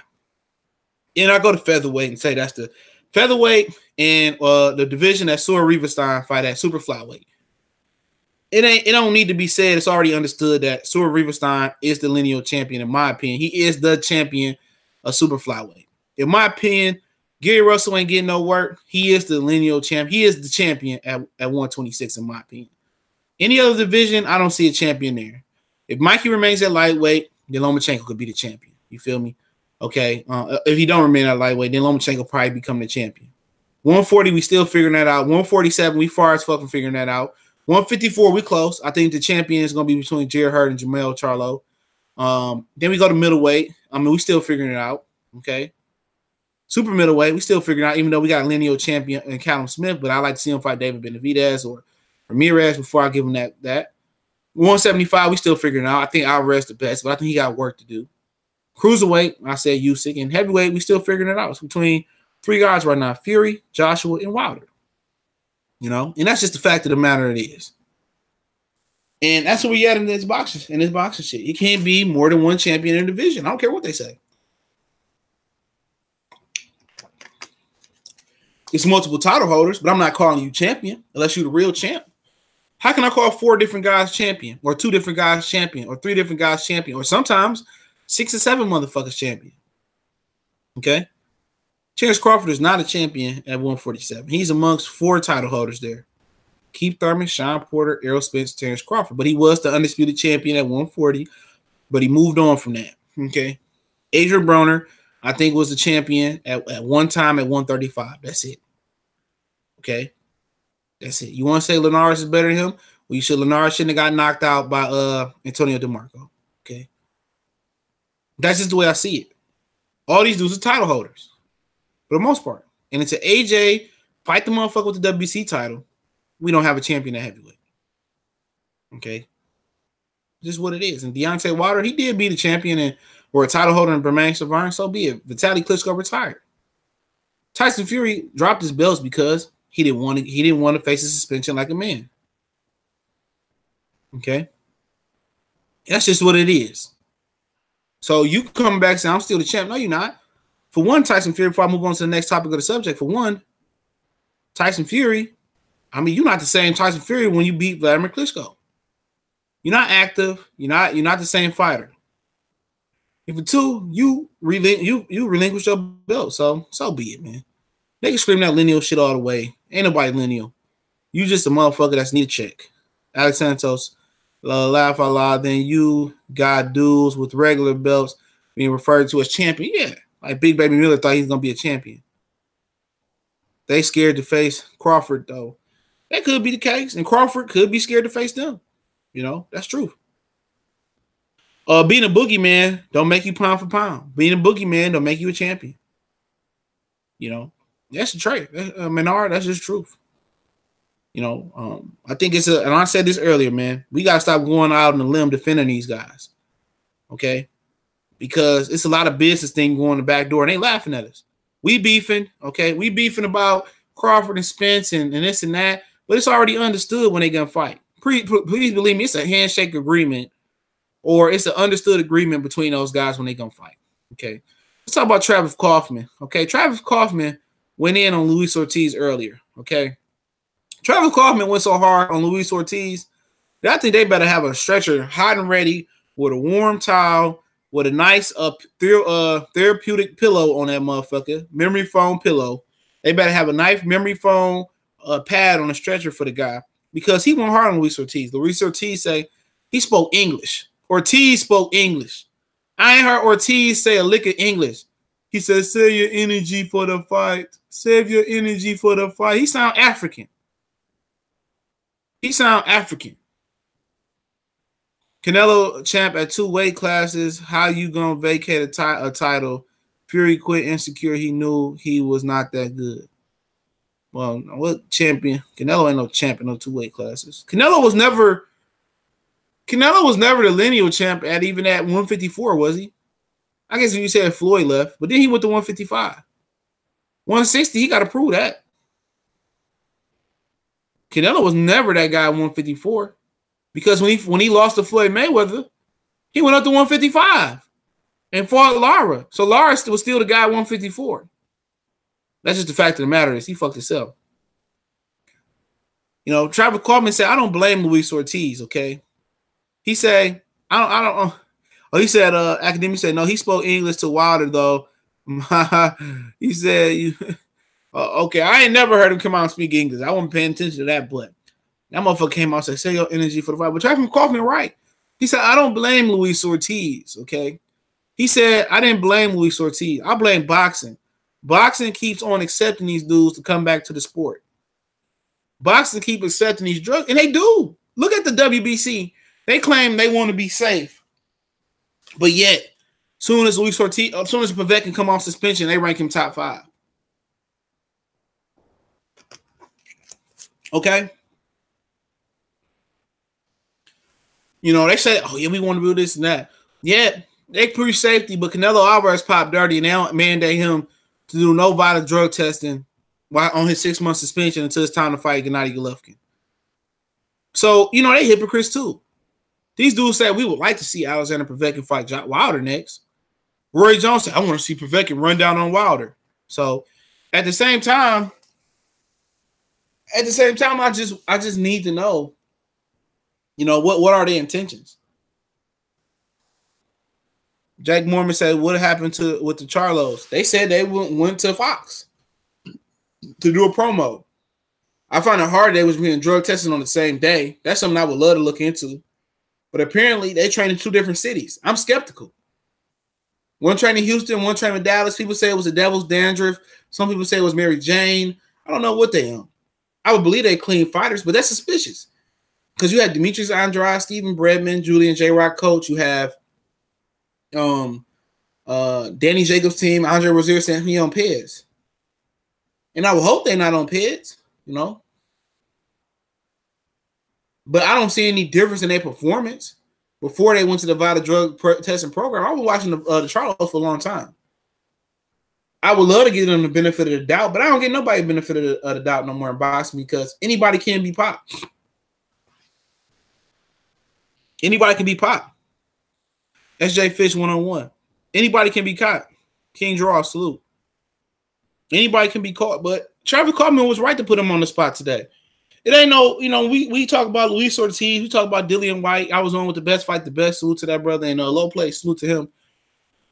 And I go to featherweight and say that's the featherweight and the division that Sora Riverstein fight at super flyweight. It don't need to be said. It's already understood that Sora Riverstein is the lineal champion, in my opinion. He is the champion of super flyweight. In my opinion, Gary Russell ain't getting no work. He is the lineal champ. He is the champion at 126, in my opinion. Any other division, I don't see a champion there. If Mikey remains at lightweight, then Lomachenko could be the champion. You feel me? Okay, if he don't remain at lightweight, then Lomachenko probably become the champion. 140, we still figuring that out. 147, we far as fucking figuring that out. 154, we close. I think the champion is going to be between Jared Hurd and Jamel Charlo. Then we go to middleweight. I mean, we still figuring it out. Okay. Super middleweight, we still figuring out, even though we got a lineal champion in Callum Smith, but I like to see him fight David Benavidez or Ramirez before I give him that. 175, we still figuring out. I think Alvarez the best, but I think he got work to do. Cruiserweight, I said Usyk, and heavyweight, we still figuring it out. It's between 3 guys right now: Fury, Joshua, and Wilder. You know, and that's just the fact of the matter it is. And that's what we at in this boxing shit. You can't be more than one champion in a division. I don't care what they say. It's multiple title holders, but I'm not calling you champion unless you're the real champ. How can I call 4 different guys champion, or 2 different guys champion, or 3 different guys champion, or sometimes 6 or 7 motherfuckers champion? Okay? Terence Crawford is not a champion at 147. He's amongst 4 title holders there. Keith Thurman, Sean Porter, Errol Spence, Terence Crawford. But he was the undisputed champion at 140, but he moved on from that. Okay? Adrian Broner, I think, was the champion at one time at 135. That's it. Okay? That's it. You want to say Linares is better than him? Well, Linares shouldn't have got knocked out by Antonio DeMarco. Okay? That's just the way I see it. All these dudes are title holders for the most part. And it's an AJ fight the motherfucker with the WBC title. We don't have a champion at heavyweight. Okay? Just what it is. And Deontay Wilder, he did beat a champion or a title holder in Bermane Stiverne, so be it. Vitaly Klitschko retired. Tyson Fury dropped his belts because he didn't want to face a suspension like a man. Okay? That's just what it is. So you come back and say, I'm still the champ. No, you're not. For one, Tyson Fury, before I move on to the next topic of the subject, for one, Tyson Fury, I mean, you're not the same Tyson Fury when you beat Vladimir Klitschko. You're not active. You're not the same fighter. And for 2, you relinquish your belt. So be it, man. They can scream that lineal shit all the way. Ain't nobody lineal. You just a motherfucker that's need a check. Alex Santos, laugh out loud. Then you got dudes with regular belts being referred to as champion. Yeah, like Big Baby Miller thought he was gonna be a champion. They scared to face Crawford though. That could be the case, and Crawford could be scared to face them. You know, that's true. Being a boogeyman don't make you pound for pound. Being a boogeyman don't make you a champion. You know, that's the trait. Menard, that's just truth. You know, I think and I said this earlier, man, we got to stop going out on the limb defending these guys. Okay? Because it's a lot of business thing going the back door, and they laughing at us. We beefing, okay? We beefing about Crawford and Spence and this and that, but it's already understood when they gonna fight. Please believe me, it's a handshake agreement, or it's an understood agreement between those guys when they gonna fight. Okay, let's talk about Travis Kauffman. Okay, Travis Kauffman went in on Luis Ortiz earlier. Okay, Travis Kauffman went so hard on Luis Ortiz that I think they better have a stretcher hot and ready with a warm towel, with a nice therapeutic pillow on that motherfucker, memory foam pillow. They better have a nice memory foam pad on a stretcher for the guy, because he went hard on Luis Ortiz. Luis Ortiz say he spoke English. Ortiz spoke English. I ain't heard Ortiz say a lick of English. He said, save your energy for the fight. Save your energy for the fight. He sound African. He sound African. Canelo champ at 2 weight classes. How you gonna vacate a title? Fury quit insecure. He knew he was not that good. Well, what champion? Canelo ain't no champion no 2 weight classes. Canelo was never the lineal champ at even at 154, was he? I guess if you said Floyd left, but then he went to 155. 160, he got to prove that. Canelo was never that guy at 154, because when he lost to Floyd Mayweather, he went up to 155 and fought Lara. So Lara was still the guy at 154. That's just the fact of the matter is he fucked himself. You know, Travis Kauffman said, I don't blame Luis Ortiz, okay? He said, I don't. Oh, he said, academic said, no, he spoke English to Wilder, though. He said, okay, I ain't never heard him come out and speak English. I wasn't paying attention to that, but that motherfucker came out and said, save your energy for the fight. But Travis Kauffman, right. He said, I don't blame Luis Ortiz, okay? He said, I didn't blame Luis Ortiz. I blame boxing. Boxing keeps on accepting these dudes to come back to the sport. Boxing keep accepting these drugs, and they do. Look at the WBC. They claim they want to be safe. But yet, soon as Luis Ortiz, as soon as Pavek can come off suspension, they rank him top 5. Okay? You know, they say, oh, yeah, we want to do this and that. Yeah, they preach safety, but Canelo Alvarez popped dirty and now mandate him to do no vital drug testing while on his 6-month suspension until it's time to fight Gennady Golovkin. So, you know, they hypocrites too. These dudes said we would like to see Alexander Povetkin fight Wilder next. Roy Jones said, I want to see Povetkin run down on Wilder. So at the same time, I just need to know, you know, what are their intentions? Jack Mormon said, what happened with the Charlos? They said they went to Fox to do a promo. I find it hard they was being drug tested on the same day. That's something I would love to look into. But apparently they train in 2 different cities. I'm skeptical. One trained in Houston, one trained in Dallas. People say it was the Devil's Dandruff. Some people say it was Mary Jane. I don't know what they are. I would believe they clean fighters, but that's suspicious. Because you had Demetrius Andrade, Stephen Bredman, Julian J. Rock coach. You have Danny Jacobs' team, Andre Rozier, Anthony on Pez. And I would hope they're not on Pez, you know. But I don't see any difference in their performance before they went to the vital drug testing program. I was watching the Charlos for a long time. I would love to give them the benefit of the doubt, but I don't get nobody benefit of the doubt no more in boxing because anybody can be popped. Anybody can be popped. SJ Fish 101. Anybody can be caught. King Draw, salute. Anybody can be caught, but Travis Kauffman was right to put him on the spot today. It ain't no, you know, we talk about Luis Ortiz, we talk about Dillian White. I was on with the best fight, the best. Salute to that brother, and low play, salute to him.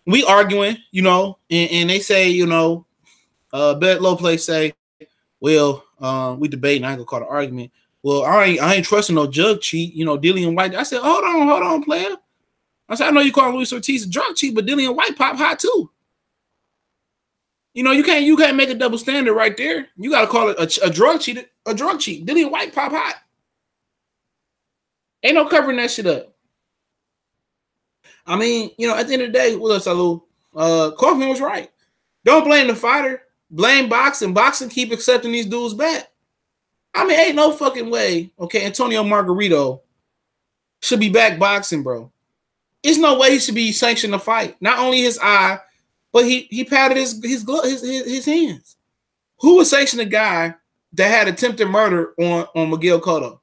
We arguing, you know, and they say, you know, bet low play say, well, we debating. I ain't gonna call it an argument. Well, I ain't trusting no jug cheat, you know, Dillian White. I said, hold on, player. I said, I know you call Luis Ortiz a drug cheat, but Dillian White pop hot too. You know, you can't make a double standard right there. You got to call it a drug cheat. A drug cheat. Dillian White pop hot. Ain't no covering that shit up. I mean, you know, at the end of the day, what else, Salud? Kauffman was right. Don't blame the fighter. Blame boxing. Boxing keep accepting these dudes back. I mean, ain't no fucking way. Okay, Antonio Margarito should be back boxing, bro. There's no way he should be sanctioned to fight. Not only his eye, but he patted his hands. Who would sanction a guy that had attempted murder on Miguel Cotto?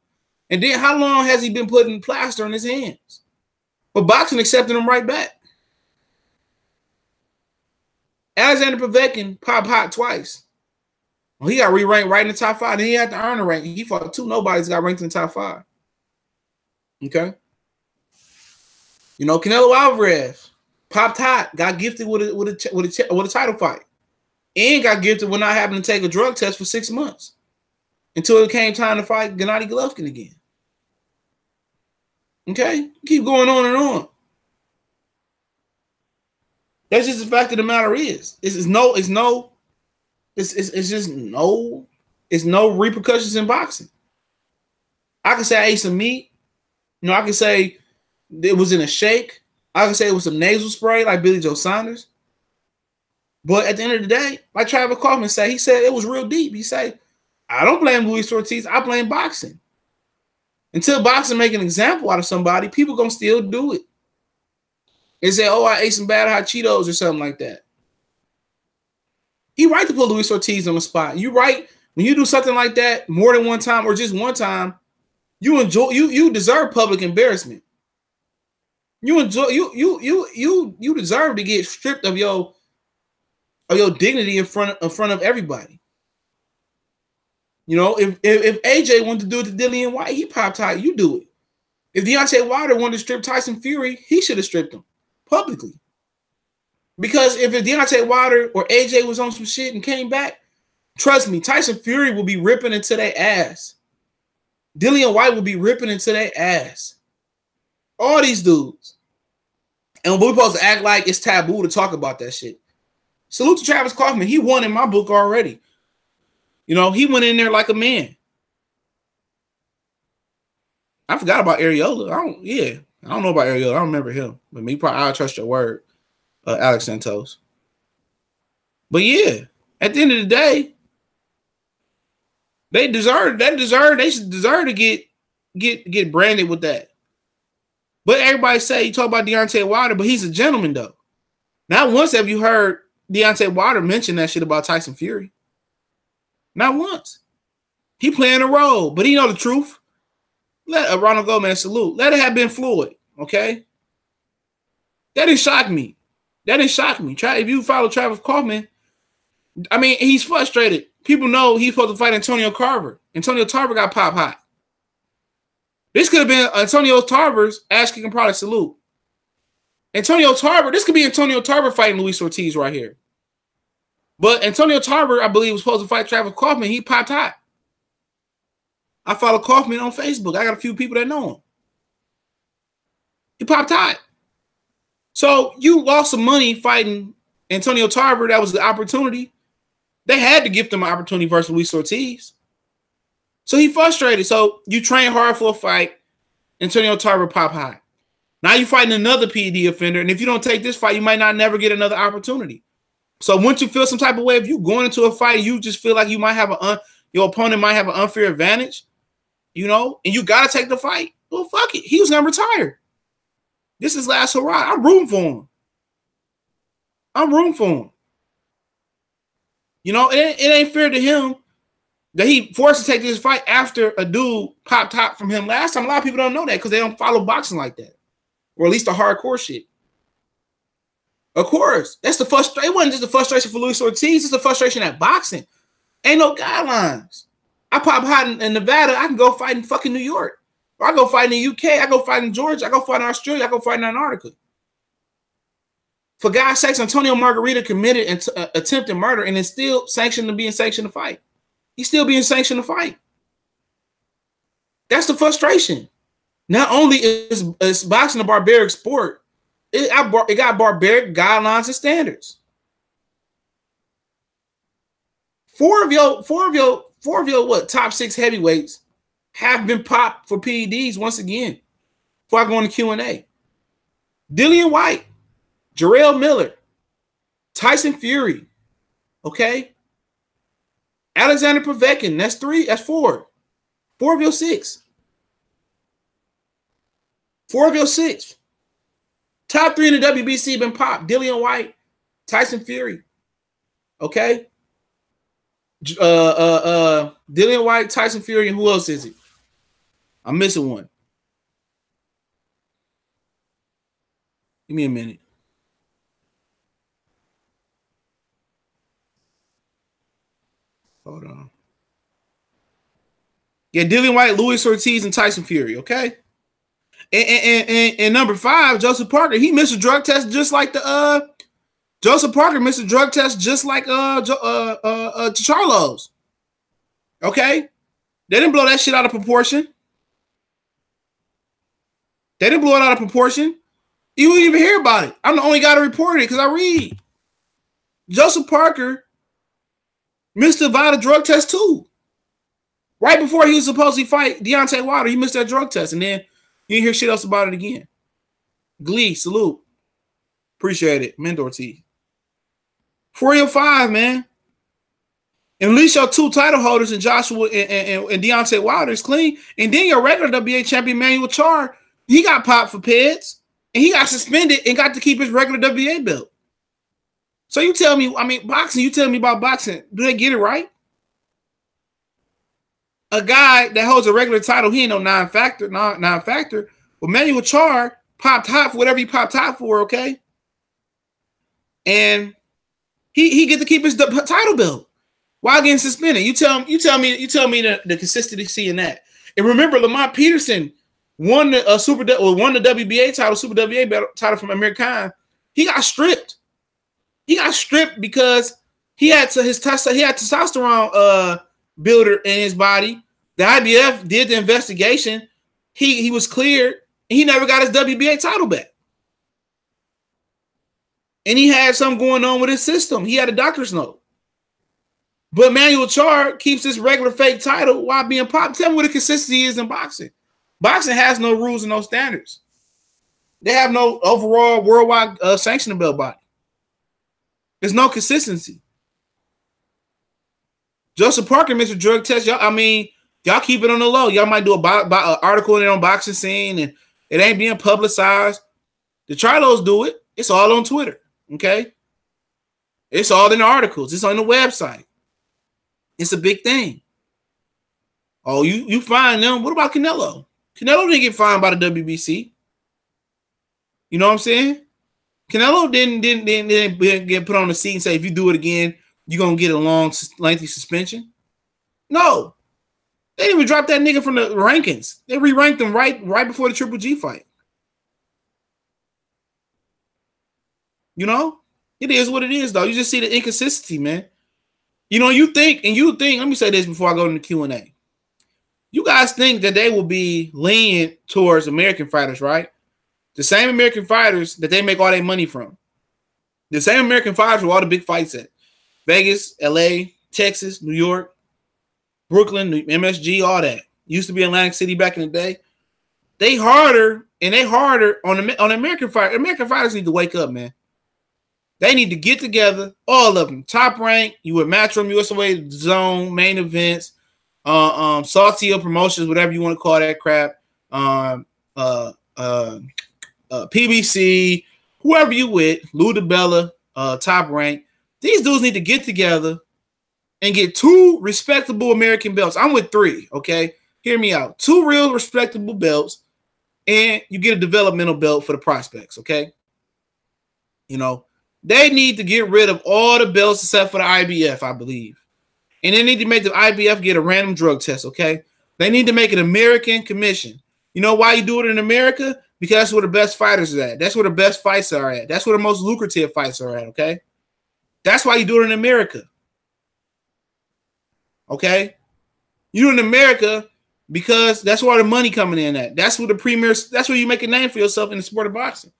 And then how long has he been putting plaster on his hands? But boxing accepted him right back. Alexander Povetkin popped hot twice. Well, he got re-ranked right in the top 5. Then he had to earn a rank. He fought 2 nobodies, got ranked in the top 5. Okay. You know, Canelo Alvarez popped hot, got gifted with a title fight, and got gifted with not having to take a drug test for 6 months until it came time to fight Gennady Golovkin again. Okay, keep going on and on. That's just the fact of the matter is, it's no repercussions in boxing. I can say I ate some meat. You know, I can say it was in a shake. I can say it was some nasal spray like Billy Joe Saunders. But at the end of the day, like Travis Kauffman said, he said it was real deep. He said, I don't blame Luis Ortiz. I blame boxing. Until boxing make an example out of somebody, people going to still do it. They say, oh, I ate some bad hot Cheetos or something like that. He right to put Luis Ortiz on the spot. You right. When you do something like that more than one time or just one time, you deserve public embarrassment. You deserve to get stripped of your dignity in front of everybody. You know, if AJ wanted to do it to Dillian White, he popped hot. You do it. If Deontay Wilder wanted to strip Tyson Fury, he should have stripped him publicly. Because if Deontay Wilder or AJ was on some shit and came back, trust me, Tyson Fury will be ripping into their ass. Dillian White will be ripping into their ass. All these dudes. And we're supposed to act like it's taboo to talk about that shit. Salute to Travis Kauffman. He won in my book already. You know, he went in there like a man. I forgot about Areola. I don't know about Areola. I don't remember him. But me, probably, I'll trust your word, Alex Santos. But yeah, at the end of the day, they should deserve to get branded with that. But everybody say you talk about Deontay Wilder, but he's a gentleman though. Not once have you heard Deontay Wilder mention that shit about Tyson Fury. Not once. He playing a role, but he know the truth. Let Ronald Gomez salute. Let it have been fluid, okay? That didn't shock me. If you follow Travis Kauffman, I mean, he's frustrated. People know he's supposed to fight Antonio Tarver. Antonio Tarver got pop hot. This could have been Antonio Tarver's ass kicking product salute. This could be Antonio Tarver fighting Luis Ortiz right here. But Antonio Tarver, I believe, was supposed to fight Travis Kauffman. He popped hot. I follow Kauffman on Facebook. I got a few people that know him. He popped hot. So you lost some money fighting Antonio Tarver. That was the opportunity. They had to gift him an opportunity versus Luis Ortiz. So he frustrated. So you train hard for a fight. Antonio Tarver pop high. Now you're fighting another PED offender. And if you don't take this fight, you might not never get another opportunity. So once you feel some type of way, if you going into a fight, you just feel like you might have your opponent might have an unfair advantage, you know, and you got to take the fight. Well, fuck it. He was going to retire. This is last hurrah. I'm rooting for him. You know, it ain't fair to him that he forced to take this fight after a dude popped top from him last time. A lot of people don't know that because they don't follow boxing like that, or at least the hardcore shit. Of course, that's the frustration. It wasn't just the frustration for Luis Ortiz. It's the frustration at boxing. Ain't no guidelines. I pop hot in Nevada. I can go fight in fucking New York. Or I go fight in the UK. I go fight in Georgia. I go fight in Australia. I go fight in Antarctica. For God's sakes, Antonio Margarita committed attempted murder and is still being sanctioned to fight. He's still being sanctioned to fight. That's the frustration. Not only is boxing a barbaric sport, it got barbaric guidelines and standards. Four of your top 6 heavyweights have been popped for PEDs once again. Before I go into Q&A, Dillian White, Jarrell Miller, Tyson Fury, okay, Alexander Povetkin. That's 3. That's 4. 4 of your 6. 4 of your 6. Top 3 in the WBC been popped. Dillian White, Tyson Fury. Okay. Dillian White, Tyson Fury, and who else is it? I'm missing one. Give me a minute. Hold on. Yeah, Dillian White, Luis Ortiz, and Tyson Fury. Okay. And number 5, Joseph Parker. He missed a drug test just like Joseph Parker missed a drug test just like Charlos. Okay, they didn't blow that shit out of proportion. They didn't blow it out of proportion. You wouldn't even hear about it. I'm the only guy to report it because I read. Joseph Parker missed a violent drug test too. Right before he was supposed to fight Deontay Wilder, he missed that drug test, and then you didn't hear shit else about it again. Glee, salute. Appreciate it. Mendor T. 4 of 5, man. And at least your 2 title holders in Joshua and Deontay Wilder is clean. And then your regular WBA champion, Manuel Char, he got popped for PEDs. And he got suspended and got to keep his regular WBA belt. So you tell me, I mean, boxing, you tell me about boxing. Do they get it right? A guy that holds a regular title, he ain't no non-factor. But Manuel Char popped hot for whatever he popped hot for, okay? And he get to keep his title belt while getting suspended. You tell me the consistency in that. And remember, Lamont Peterson won the WBA title, Super WBA title from Amir Khan. He got stripped. He got stripped because he had testosterone builder in his body. The IBF did the investigation. He was cleared. And he never got his WBA title back. And he had something going on with his system. He had a doctor's note. But Manuel Char keeps this regular fake title while being popped. Tell me what the consistency is in boxing. Boxing has no rules and no standards. They have no overall worldwide sanctioning belt body. There's no consistency. Joseph Parker missed a drug test. Y'all keep it on the low. Y'all might do an article in on Boxing Scene, and it ain't being publicized. The Trilos do it. It's all on Twitter. Okay? It's all in the articles. It's on the website. It's a big thing. Oh, you find them. What about Canelo? Canelo didn't get fined by the WBC. You know what I'm saying? Canelo didn't get put on the seat and say, if you do it again, you're going to get a long, lengthy suspension. No. They didn't even drop that nigga from the rankings. They re-ranked him right before the Triple G fight. You know? It is what it is, though. You just see the inconsistency, man. You know, you think, let me say this before I go into the Q&A. You guys think that they will be leaning towards American fighters, right? The same American fighters that they make all their money from. The same American fighters where all the big fights at. Vegas, LA, Texas, New York, Brooklyn, MSG, all that. Used to be Atlantic City back in the day. They harder on the American fighters. American fighters need to wake up, man. They need to get together, all of them. Top Rank, you with Matchroom, USA Zone, main events, Saltio Promotions, whatever you want to call that crap. PBC, whoever you with, Lou DiBella, Top Rank. These dudes need to get together and get 2 respectable American belts. I'm with 3, okay? Hear me out. 2 real respectable belts, and you get a developmental belt for the prospects, okay? You know, they need to get rid of all the belts except for the IBF, I believe. And they need to make the IBF get a random drug test, okay? They need to make an American commission. You know why you do it in America? Because that's where the best fighters are at. That's where the best fights are at. That's where the most lucrative fights are at, okay? That's why you do it in America. Okay? You do it in America because that's where the money coming in at. That's where that's where you make a name for yourself in the sport of boxing.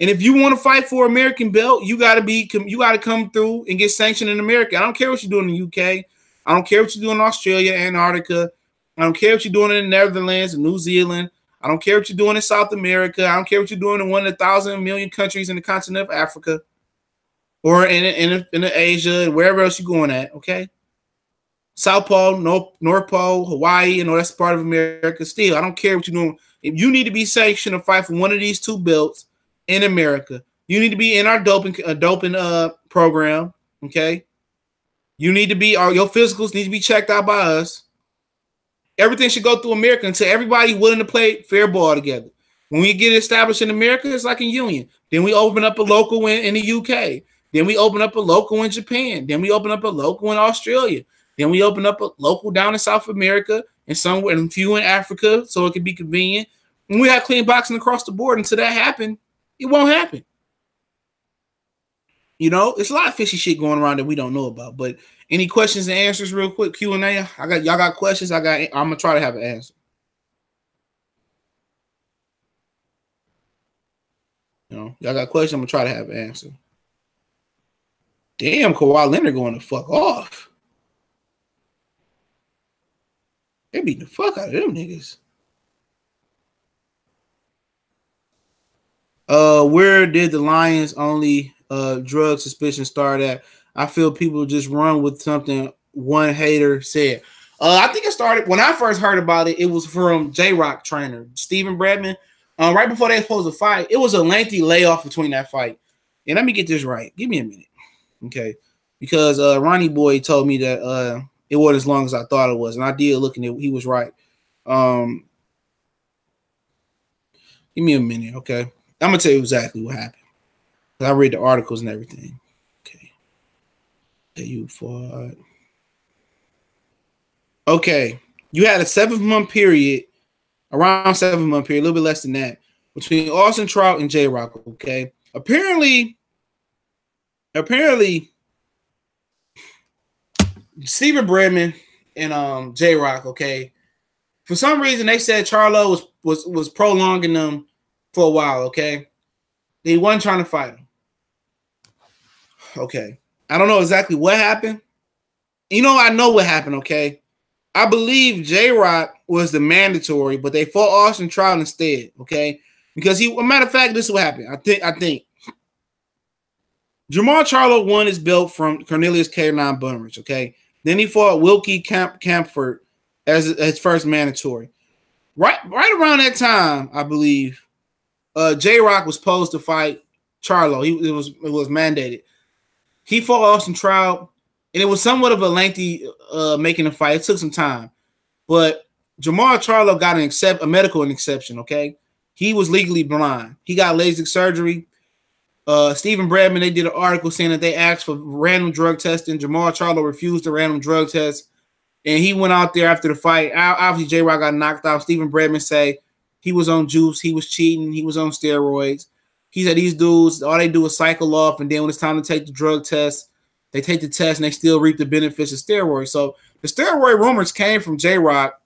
And if you want to fight for American belt, you gotta come through and get sanctioned in America. I don't care what you're doing in the UK. I don't care what you're doing in Australia, Antarctica. I don't care what you're doing in the Netherlands and New Zealand. I don't care what you're doing in South America. I don't care what you're doing in one of the 1,000 million countries in the continent of Africa or in Asia, wherever else you're going at, okay? South Pole, North Pole, Hawaii, you know, that's part of America. Still, I don't care what you're doing. If you need to be sanctioned to fight for one of these 2 belts in America, you need to be in our doping program, okay? You need to be, your physicals need to be checked out by us. Everything should go through America until everybody willing to play fair ball together. When we get established in America, it's like a union. Then we open up a local in the UK. Then we open up a local in Japan. Then we open up a local in Australia. Then we open up a local down in South America and somewhere and a few in Africa so it can be convenient. And we have clean boxing across the board. Until that happen, it won't happen. You know, it's a lot of fishy shit going around that we don't know about. But any questions and answers real quick? Q&A. Y'all got questions? I'm gonna try to have an answer. You know, y'all got questions, I'm gonna try to have an answer. Damn, Kawhi Leonard going to fuck off. They beating the fuck out of them niggas. Where did the Lions only drug suspicion start at? I feel people just run with something one hater said. I think it started when I first heard about it. It was from J-Rock trainer Stephen Bradman. Right before they were supposed to fight, it was a lengthy layoff between that fight. And let me get this right. Give me a minute, okay? Because Ronnie Boy told me that it wasn't as long as I thought it was, and I did look and he was right. Give me a minute, okay? I'm gonna tell you exactly what happened. I read the articles and everything. Okay. You fought. Okay. You had a 7-month period, around 7-month period, a little bit less than that, between Austin Trout and J-Rock. Okay. Apparently, Stephen Bradman and J-Rock. Okay. For some reason, they said Charlo was prolonging them for a while. Okay. He wasn't trying to fight him. Okay. I don't know exactly what happened. You know, I know what happened, okay? I believe J-Rock was the mandatory, but they fought Austin Trout instead, okay? Because a matter of fact, this is what happened. I think Jamal Charlo won his belt from Cornelius K9 Bunridge, okay? Then he fought Wilkie Campfort as his first mandatory. Right around that time, I believe, J-Rock was supposed to fight Charlo. It was mandated. He fought Austin Trout, and it was somewhat of a lengthy making a fight. It took some time. But Jamal Charlo got a medical exception, okay? He was legally blind. He got LASIK surgery. Stephen Bradman, they did an article saying that they asked for random drug testing. Jamal Charlo refused a random drug test, and he went out there after the fight. Obviously, J-Rock got knocked out. Stephen Bradman say he was on juice, he was cheating, he was on steroids. He said these dudes, all they do is cycle off, and then when it's time to take the drug test, they take the test and they still reap the benefits of steroids. So the steroid rumors came from J-Rock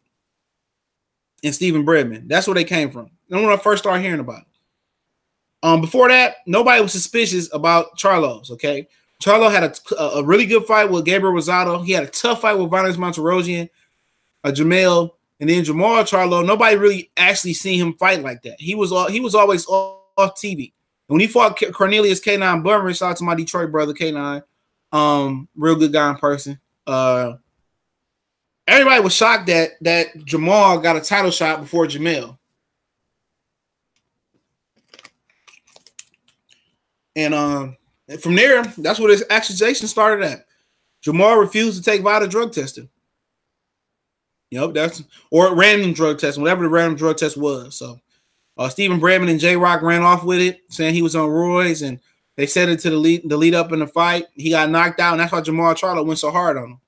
and Stephen Bradman. That's where they came from. And when I first started hearing about it. Before that, nobody was suspicious about Charlo's, okay? Charlo had a really good fight with Gabriel Rosado. He had a tough fight with Violence Monterosian, Jamel, and then Jamal Charlo. Nobody really actually seen him fight like that. He was always off TV. When he fought Cornelius K9 Bunridge, shout out to my Detroit brother K9, real good guy in person. Everybody was shocked that Jamal got a title shot before Jamel. And from there, that's where this accusation started at. Jamal refused to take vital drug testing. Or random drug testing, whatever the random drug test was. So Stephen Bradman and J-Rock ran off with it, saying he was on roids, and they said it to the lead up in the fight. He got knocked out, and that's why Jamal Charlo went so hard on him.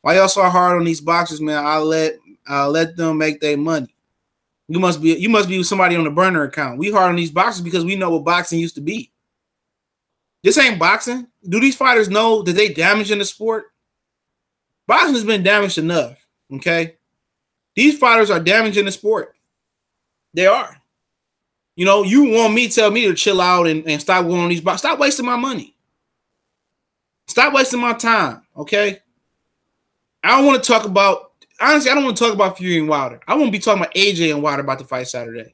Why y'all so hard on these boxers, man? I'll let them make their money. You must be somebody on the burner account. We hard on these boxers because we know what boxing used to be. This ain't boxing. Do these fighters know that they damaging the sport? Boxing has been damaged enough, okay? These fighters are damaging the sport. They are. You know, you want me to tell me to chill out and stop going on these boxes. Stop wasting my money. Stop wasting my time, okay? I don't want to talk about, honestly, I don't want to talk about Fury and Wilder. I want to be talking about AJ and Wilder about to fight Saturday.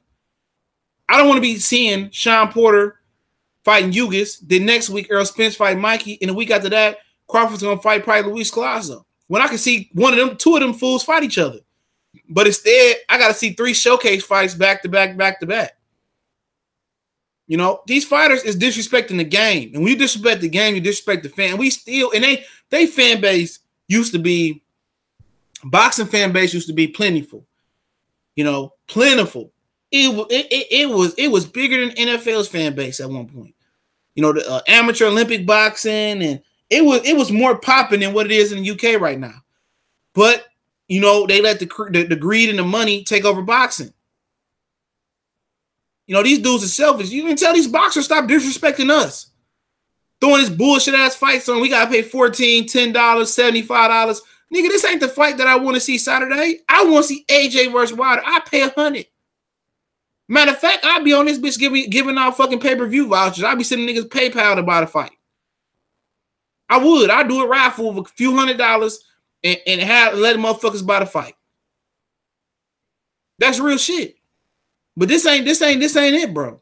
I don't want to be seeing Sean Porter fighting Ugis. Then next week, Errol Spence fight Mikey. And the week after that, Crawford's going to fight probably Luis Collazo. When I can see two of them fools fight each other. But instead, I got to see 3 showcase fights back to back. You know, these fighters is disrespecting the game. And when you disrespect the game, you disrespect the fan. They fan base used to be, boxing fan base used to be plentiful. You know, plentiful. It was bigger than NFL's fan base at one point. You know, the amateur Olympic boxing, and it was more popping than what it is in the UK right now. But you know, they let the greed and the money take over boxing. You know, these dudes are selfish. You can tell these boxers stop disrespecting us. Throwing this bullshit ass fights on. We gotta pay $14, $10, $75. Nigga, this ain't the fight that I want to see Saturday. I want to see AJ versus Wilder. I pay $100. Matter of fact, I'd be on this bitch giving out fucking pay-per-view vouchers. I'd be sending niggas PayPal to buy the fight. I would. I'd do a raffle of a few $100 and let the motherfuckers buy the fight. That's real shit. But this ain't it, bro.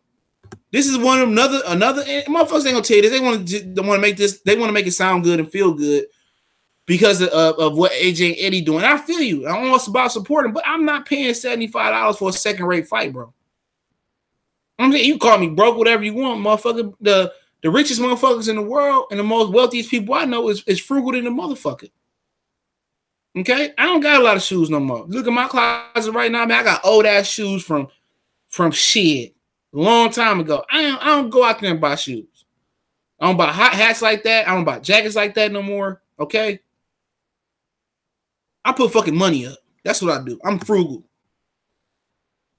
This is one of another motherfuckers ain't gonna tell you this. They want to make this. They want to make it sound good and feel good because of what AJ and Eddie doing. I feel you. I'm almost about supporting, but I'm not paying $75 for a second-rate fight, bro. I'm saying you call me broke, whatever you want, motherfucker. The richest motherfuckers in the world and the most wealthiest people I know is frugal than the motherfucker. Okay, I don't got a lot of shoes no more. Look at my closet right now, man. I got old ass shoes from shit a long time ago. I don't go out there and buy shoes. I don't buy hot hats like that. I don't buy jackets like that no more. Okay, I put fucking money up. That's what I do. I'm frugal.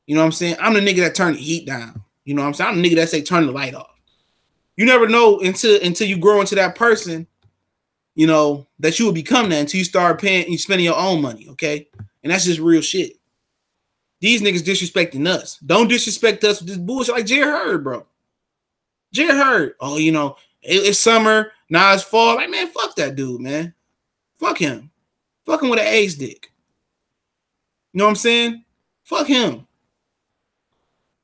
You know what I'm saying? I'm the nigga that turn the heat down. You know what I'm saying? I'm the nigga that say turn the light off. You never know until you grow into that person, you know, that you will become that until you start paying and spending your own money, okay? And that's just real shit. These niggas disrespecting us. Don't disrespect us with this bullshit like Jared Hurd, bro. Jared Hurd. Oh, you know, it's summer. Nas fall, like, man, fuck that dude, man. Fuck him. Fuck him with an ace dick. You know what I'm saying? Fuck him.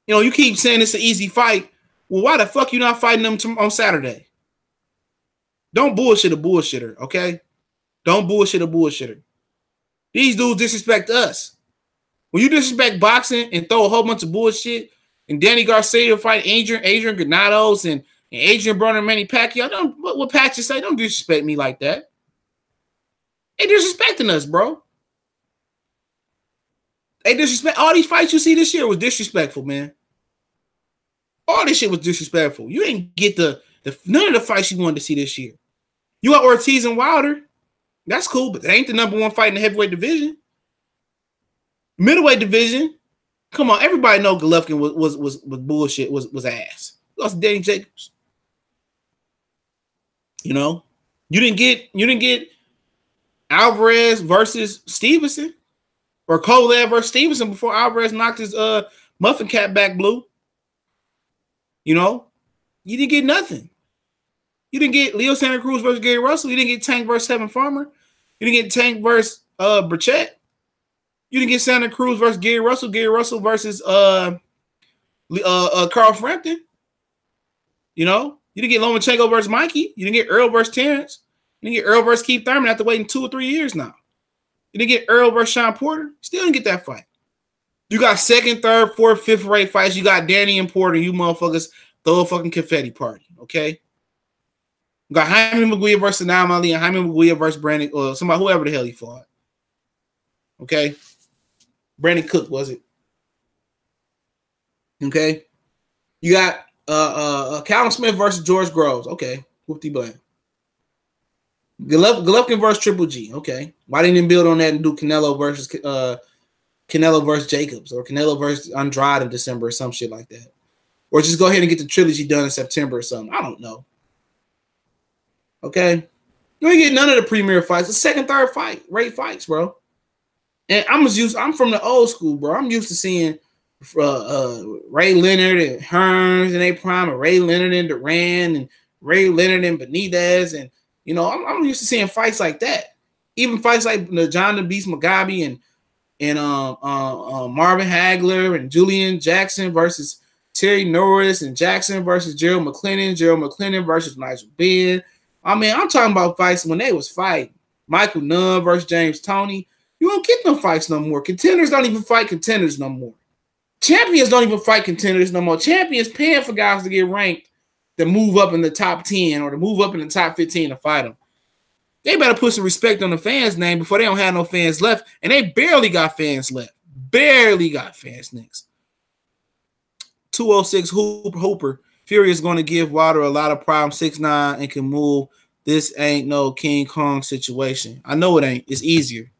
You know, you keep saying it's an easy fight. Well, why the fuck you not fighting them on Saturday? Don't bullshit a bullshitter, okay? Don't bullshit a bullshitter. These dudes disrespect us. When you disrespect boxing and throw a whole bunch of bullshit, and Danny Garcia fight Adrian Granados and Adrian Broner, Manny Pacquiao, what Pat just say? Don't disrespect me like that. They disrespecting us, bro. They disrespect. All these fights you see this year was disrespectful, man. All this shit was disrespectful. You didn't get none of the fights you wanted to see this year. You got Ortiz and Wilder. That's cool, but they ain't the number one fight in the heavyweight division. Middleweight division. Come on, everybody know Golovkin was bullshit, was ass. Lost to Danny Jacobs. You know, you didn't get Alvarez versus Stevenson or Kovalev versus Stevenson before Alvarez knocked his muffin cap back blue. You know, you didn't get nothing. You didn't get Leo Santa Cruz versus Gary Russell. You didn't get Tank versus Evan Farmer. You didn't get Tank versus Burchett. You didn't get Santa Cruz versus Gary Russell. Gary Russell versus Carl Frampton. You know, you didn't get Lomachenko versus Mikey. You didn't get Earl versus Terrence. You didn't get Earl versus Keith Thurman after waiting 2 or 3 years now. You didn't get Earl versus Sean Porter. Still didn't get that fight. You got second, third, fourth, fifth rate fights. You got Danny and Porter. You motherfuckers throw a fucking confetti party, okay? You got Jaime Maguire versus Nam Ali and Jaime Maguire versus Brandon or somebody, whoever the hell he fought. Okay? Brandon Cook, was it? Okay? You got Callum Smith versus George Groves. Okay. Whoop-de-blam. Golovkin versus Triple G. Okay. Why didn't you build on that and do Canelo versus Jacobs or Canelo versus Andrade in December or some shit like that? Or just go ahead and get the trilogy done in September or something. I don't know. Okay. You ain't get none of the premier fights. The second, third rate fights, bro. And I'm from the old school, bro. I'm used to seeing Ray Leonard and Hearns in their prime, and Ray Leonard and Duran, and Ray Leonard and Benitez, and you know, I'm used to seeing fights like that. Even fights like John the Beast Mugabe and Marvin Hagler and Julian Jackson versus Terry Norris and Jackson versus Gerald McClellan versus Nigel Benn. I mean, I'm talking about fights when they was fighting. Michael Nunn versus James Toney. You don't get no fights no more. Contenders don't even fight contenders no more. Champions don't even fight contenders no more. Champions paying for guys to get ranked to move up in the top 10 or to move up in the top 15 to fight them. They better put some respect on the fans' name before they don't have no fans left. And they barely got fans left. Barely got fans next. 206 Hooper. Fury is going to give Wilder a lot of problems. 6'9" and can move. This ain't no King Kong situation. I know it ain't. It's easier.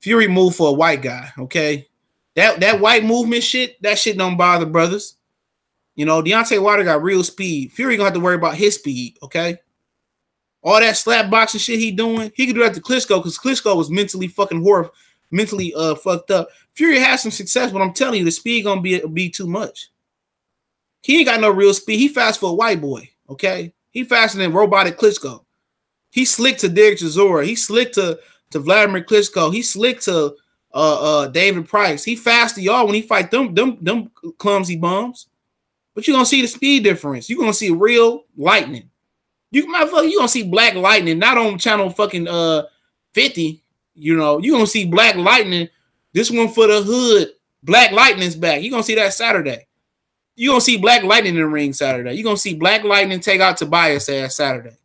Fury moved for a white guy, okay? That white movement shit, that shit don't bother brothers. You know, Deontay Wilder got real speed. Fury gonna have to worry about his speed, okay? All that slap boxing shit he doing, he could do that to Klitschko because Klitschko was mentally fucking mentally fucked up. Fury has some success, but I'm telling you, the speed gonna be too much. He ain't got no real speed. He fast for a white boy, okay? He faster than robotic Klitschko. He slick to Derek Chisora. He slick to Vladimir Klitschko. He slick to David Price. He fast to y'all when he fight them clumsy bums. But you're gonna see the speed difference. You're gonna see real lightning. You gonna see black lightning, not on channel fucking 50. You know, you're gonna see black lightning. This one for the hood. Black lightning's back. You're gonna see that Saturday. You're gonna see black lightning in the ring Saturday. You're gonna see black lightning take out Tobias ass Saturday.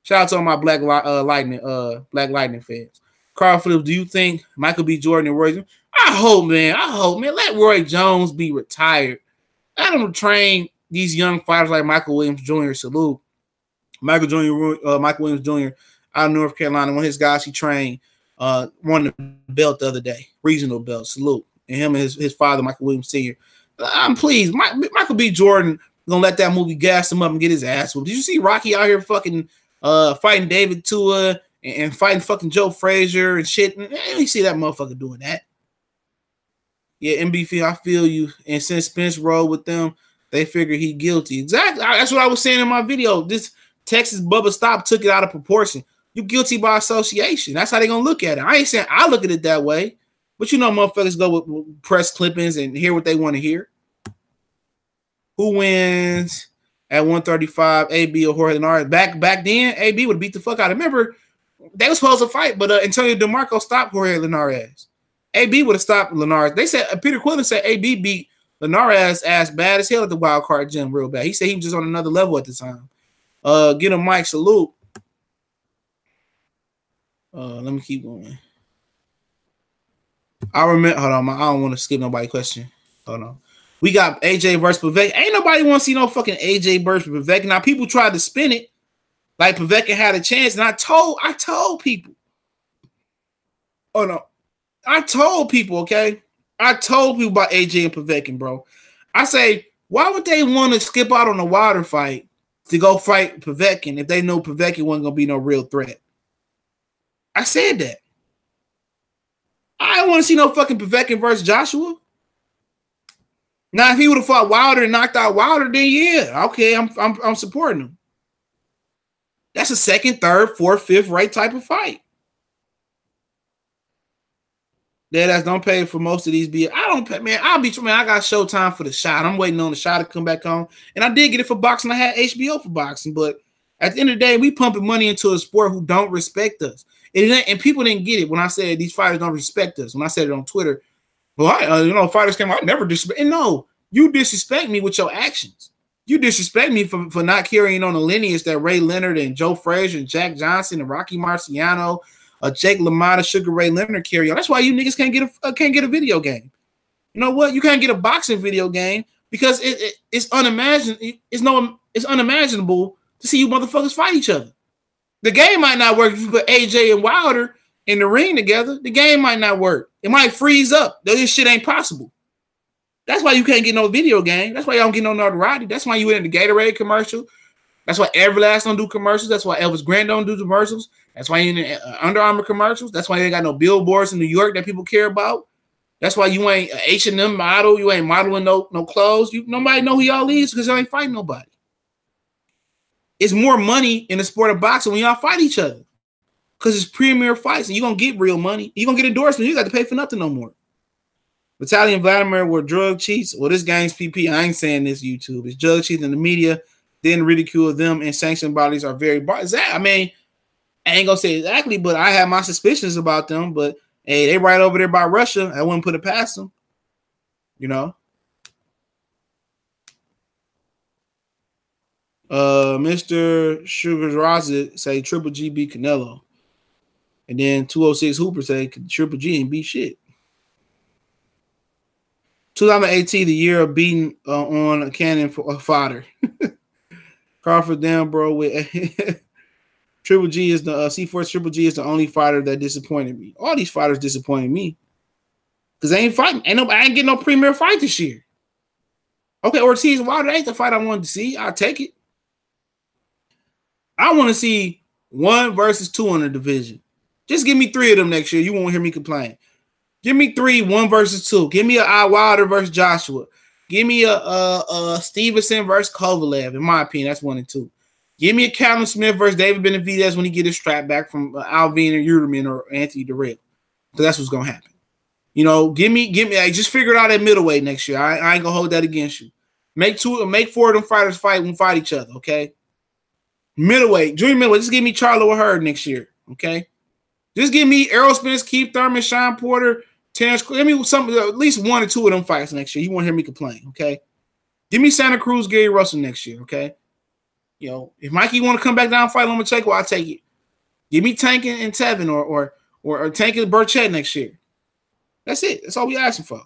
Shout out to all my black lightning fans. Carl Phillips, do you think Michael B. Jordan and Roy Jones? I hope, man. Let Roy Jones be retired. Let him train these young fighters like Michael Williams Jr. Salute. Michael Williams Jr. out of North Carolina. One of his guys he trained won the belt the other day. Regional belt. Salute. And him and his father, Michael Williams Sr. I'm pleased. Michael B. Jordan gonna let that movie gas him up and get his ass whooped. Did you see Rocky out here fucking fighting David Tua and fighting fucking Joe Frazier and shit? You see that motherfucker doing that. Yeah, MBF, I feel you. And since Spence rolled with them, they figure he guilty. Exactly. That's what I was saying in my video. This Texas Bubba Stop took it out of proportion. You guilty by association. That's how they gonna look at it. I ain't saying I look at it that way, but you know, motherfuckers go with press clippings and hear what they want to hear. Who wins at 135? AB or Jorge Linares? Back then, AB would beat the fuck out. Remember, they were supposed to fight, but Antonio DeMarco stopped Jorge Linares. AB would have stopped Linares. They said Peter Quillen said AB beat Linares ass bad as hell at the wild card gym, real bad. He said he was just on another level at the time. Get him, Mike. Salute. Let me keep going. I remember. Hold on, I don't want to skip nobody's question. Hold on. We got AJ versus Povetkin. Ain't nobody want to see no fucking AJ versus Povetkin. Now people tried to spin it like Povetkin had a chance, and I told people. Oh no, I told people. Okay, I told people about AJ and Povetkin, bro. I say, why would they want to skip out on a Wilder fight to go fight Povetkin if they know Povetkin wasn't gonna be no real threat? I said that. I don't want to see no fucking Povetkin versus Joshua. Now, if he would have fought Wilder and knocked out Wilder, then yeah, okay, I'm supporting him. That's a second, third, fourth, fifth, right type of fight. Deadass don't pay for most of these. I don't pay, man. I got Showtime for the shot. I'm waiting on the shot to come back on, and I did get it for boxing. I had HBO for boxing, but at the end of the day, we pumping money into a sport who don't respect us. And people didn't get it when I said these fighters don't respect us. When I said it on Twitter, well, fighters came out, I never disrespect. And no, you disrespect me with your actions. You disrespect me for not carrying on the lineage that Ray Leonard and Joe Frazier and Jack Johnson and Rocky Marciano, Jake LaMotta, Sugar Ray Leonard carry on. That's why you niggas can't get a video game. You know what? You can't get a boxing video game because it's unimaginable. It's unimaginable to see you motherfuckers fight each other. The game might not work if you put AJ and Wilder in the ring together. The game might not work. It might freeze up. This shit ain't possible. That's why you can't get no video game. That's why you don't get no notoriety. That's why you in the Gatorade commercial. That's why Everlast don't do commercials. That's why Elvis Grant don't do commercials. That's why you in the Under Armour commercials. That's why you ain't got no billboards in New York that people care about. That's why you ain't an H&M model. You ain't modeling no clothes. Nobody know who y'all is because y'all ain't fighting nobody. It's more money in the sport of boxing when y'all fight each other because it's premier fights and you're going to get real money. You're going to get endorsements. You got to pay for nothing no more. Vitaly and Vladimir were drug cheats. Well, this game's PP. I ain't saying this YouTube. It's drug cheats and the media then ridicule them and sanction bodies are very biased. I mean, I ain't going to say exactly, but I have my suspicions about them. But, hey, they right over there by Russia. I wouldn't put it past them. You know? Mr. Sugars Rosit say Triple G beat Canelo. And then 206 Hooper say Triple G ain't beat shit. 2018, the year of beating on a cannon for a fodder. Crawford down, bro. With Triple G is the C4 Triple G is the only fighter that disappointed me. All these fighters disappointed me. Because they ain't fighting. I ain't getting no premier fight this year. Okay, Ortiz Wilder ain't the fight I wanted to see. I'll take it. I want to see 1 versus 2 in the division. Just give me 3 of them next year. You won't hear me complain. Give me 3, 1 versus 2. Give me a Wilder versus Joshua. Give me a Stevenson versus Kovalev. In my opinion, that's 1 and 2. Give me a Callum Smith versus David Benavidez when he get his strap back from Alvin or Uterman or Anthony Durrell. So that's what's gonna happen. You know, give me. Just figure it out at middleweight next year. I ain't gonna hold that against you. Make 4 of them fighters fight each other. Okay. Middleweight, junior middleweight. Just give me Charlo or Hurd next year, okay? Just give me Errol Spence, Keith Thurman, Sean Porter, Terrence. Give me at least 1 or 2 of them fights next year. You won't hear me complain, okay? Give me Santa Cruz, Gary Russell next year, okay? You know, if Mikey want to come back down and fight Lomachenko, I'll take it. Give me Tank and Tevin or Tank and Burchett next year. That's it. That's all we asking for.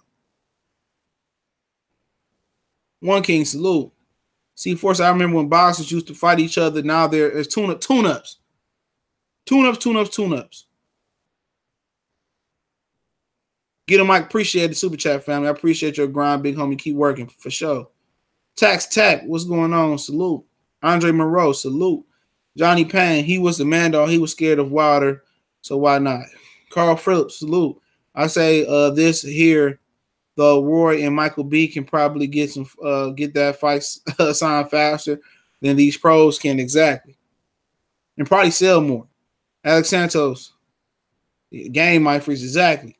One King, salute. C4, I remember when boxers used to fight each other. Now there's tune-ups. Tune-ups. Get a mic. Appreciate the super chat, family. I appreciate your grind, big homie. Keep working for sure. Tack, what's going on? Salute. Andre Moreau, salute. Johnny Payne, he was the man dog. He was scared of Wilder, so why not? Carl Phillips, salute. I say this here. Though Roy and Michael B can probably get that fight signed faster than these pros can exactly. and probably sell more. Alex Santos, game might freeze exactly.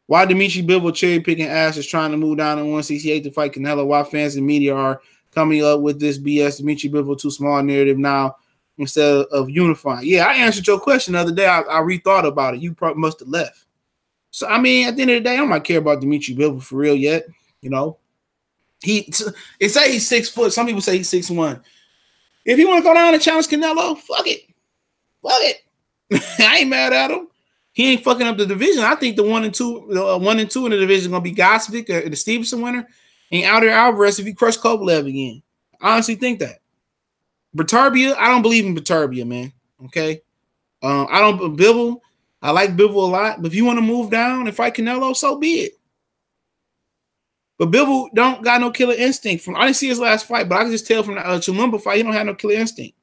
Why Dimitri Bivol cherry picking ass is trying to move down to 168 to fight Canelo? Why fans and media are coming up with this BS Dimitri Bivol too small narrative now instead of unifying? Yeah, I answered your question the other day. I rethought about it. You probably must have left. So I mean, at the end of the day, I don't might care about Dimitri Bivol for real yet. You know, it say he's 6 foot. Some people say he's 6'1". If you want to go down and challenge Canelo, fuck it. Fuck it. I ain't mad at him. He ain't fucking up the division. I think the 1 and 2 in the division is gonna be Gosvick, the Stevenson winner, and Alder Alvarez if he crush Kovalev again. I honestly think that. Beterbiev, I don't believe in Beterbiev, man. Okay. I don't Bivol. I like Bivol a lot, but if you want to move down and fight Canelo, so be it. But Bivol don't got no killer instinct. I didn't see his last fight, but I can just tell from the Chumumba fight, he don't have no killer instinct.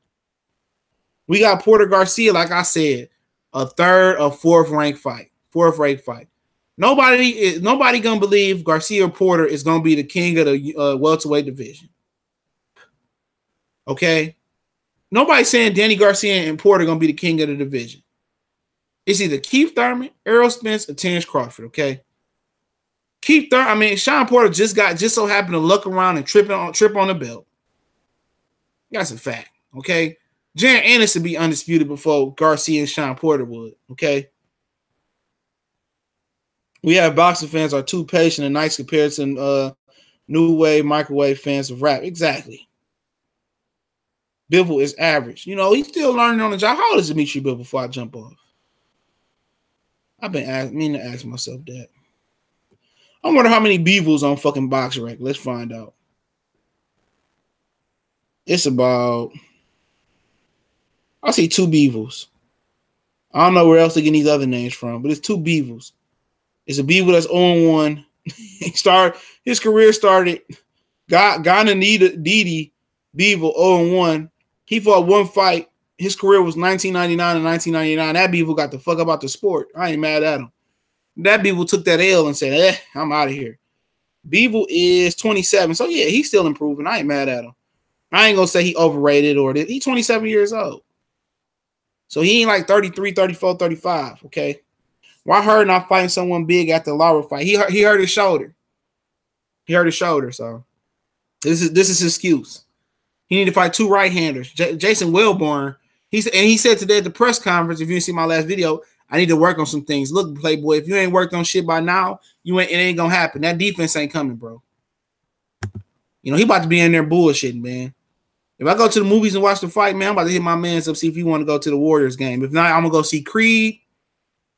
We got Porter Garcia, like I said, a 3rd or 4th ranked fight. 4th ranked fight. Nobody gonna believe Garcia Porter is gonna be the king of the welterweight division. Okay? Nobody's saying Danny Garcia and Porter gonna be the king of the division. It's either Keith Thurman, Errol Spence, or Terrence Crawford, okay? Sean Porter just so happened to look around and trip on the belt. That's a fact, okay? Jaron Anderson be undisputed before Garcia and Sean Porter would, okay? We have boxing fans are too patient and nice compared to new wave, microwave fans of rap. Exactly. Bivol is average. You know, he's still learning on the job. How old is Dimitri Bivol before I jump off? I've been meaning to ask myself that. I wonder how many Beavles on fucking BoxRec. Let's find out. It's about, I see 2 Beavles. I don't know where else to get these other names from, but it's 2 Beavles. It's a Beagle that's 0-1. His career started. Ghana Didi Beagle 0-1. He fought 1 fight. His career was 1999 and 1999. That Beagle got the fuck about the sport. I ain't mad at him. That Beagle took that L and said, I'm out of here. Beagle is 27. So, yeah, he's still improving. I ain't mad at him. I ain't going to say he overrated or this. He's 27 years old. So, he ain't like 33, 34, 35, okay? Why Hurd not fighting someone big after the Lara fight? He hurt his shoulder. He hurt his shoulder, so this is his excuse. He need to fight 2 right-handers. Jason Wellborn, he said today at the press conference, if you didn't see my last video, I need to work on some things. Look, Playboy, if you ain't worked on shit by now, it ain't gonna happen. That defense ain't coming, bro. You know, he about to be in there bullshitting, man. If I go to the movies and watch the fight, man, I'm about to hit my mans up, see if he want to go to the Warriors game. If not, I'm gonna go see Creed,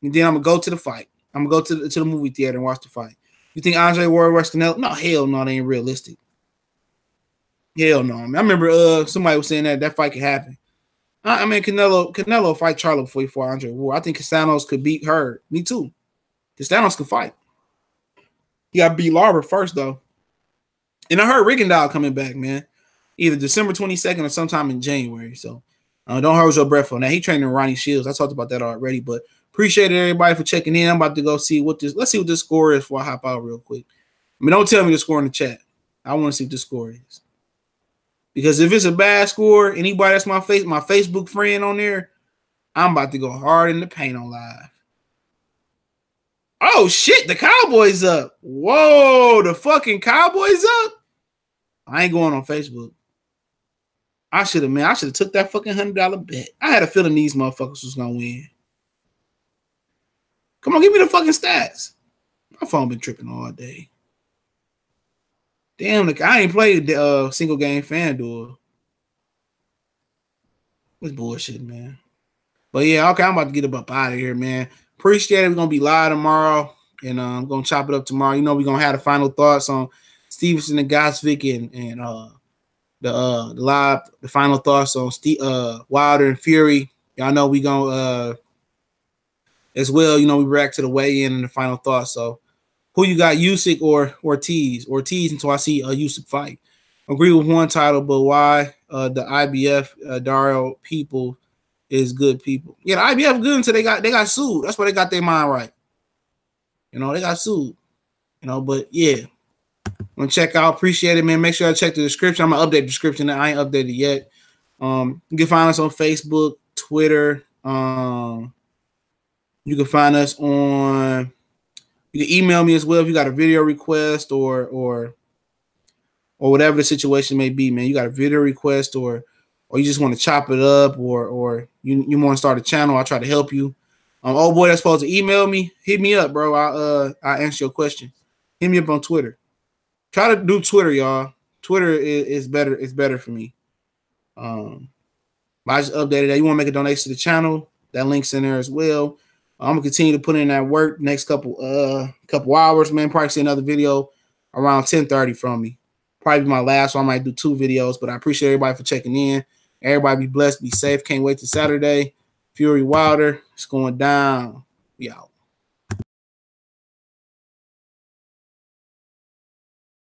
and then I'm gonna go to the fight. I'm gonna go to the movie theater and watch the fight. You think Andre Ward versus Canelo? No, hell no, they ain't realistic. Hell no. I remember somebody was saying that fight could happen. I mean, Canelo fight Charlo before he fought Andre Ward. I think Castanos could beat her. Me too. Castanos could fight. He got to beat Larber first, though. And I heard Rigondeaux coming back, man. Either December 22nd or sometime in January. So don't hold your breath on that. He training Ronnie Shields. I talked about that already, but appreciate everybody for checking in. I'm about to go see let's see what this score is before I hop out real quick. I mean, don't tell me the score in the chat. I want to see what the score is. Because if it's a bad score, anybody that's my Facebook friend on there, I'm about to go hard in the paint on live. Oh, shit, the Cowboys up. Whoa, the fucking Cowboys up? I ain't going on Facebook. I should have took that fucking $100 bet. I had a feeling these motherfuckers was going to win. Come on, give me the fucking stats. My phone been tripping all day. Damn, I ain't played the single game FanDuel. It's bullshit, man. But yeah, okay, I'm about to get up out of here, man. Appreciate it. We're gonna be live tomorrow, and I'm gonna chop it up tomorrow. You know, we're gonna have the final thoughts on Stevenson and Gosvick and the final thoughts on Wilder and Fury. Y'all know we gonna as well. You know, we react to the weigh-in and the final thoughts. So. Who you got, Usyk or Ortiz? Ortiz until I see Usyk fight. Agree with one title, but why the IBF Dario people is good people? Yeah, the IBF good until they got sued. That's why they got their mind right. You know, they got sued. You know, but yeah. I'm gonna check out. Appreciate it, man. Make sure I check the description. I'm gonna update the description. I ain't updated yet. You can find us on Facebook, Twitter. You can find us on. You can email me as well if you got a video request or whatever the situation may be, man. You got a video request or you just want to chop it up or you want to start a channel. I'll try to help you. Oh boy, that's supposed to email me. Hit me up, bro. I'll answer your question. Hit me up on Twitter. Try to do Twitter, y'all. Twitter is better. It's better for me. I just updated that. You want to make a donation to the channel? That link's in there as well. I'm gonna continue to put in that work next couple hours, man. Probably see another video around 10:30 from me. Probably my last one. I might do 2 videos, but I appreciate everybody for checking in. Everybody be blessed, be safe. Can't wait till Saturday. Fury Wilder, it's going down. We out.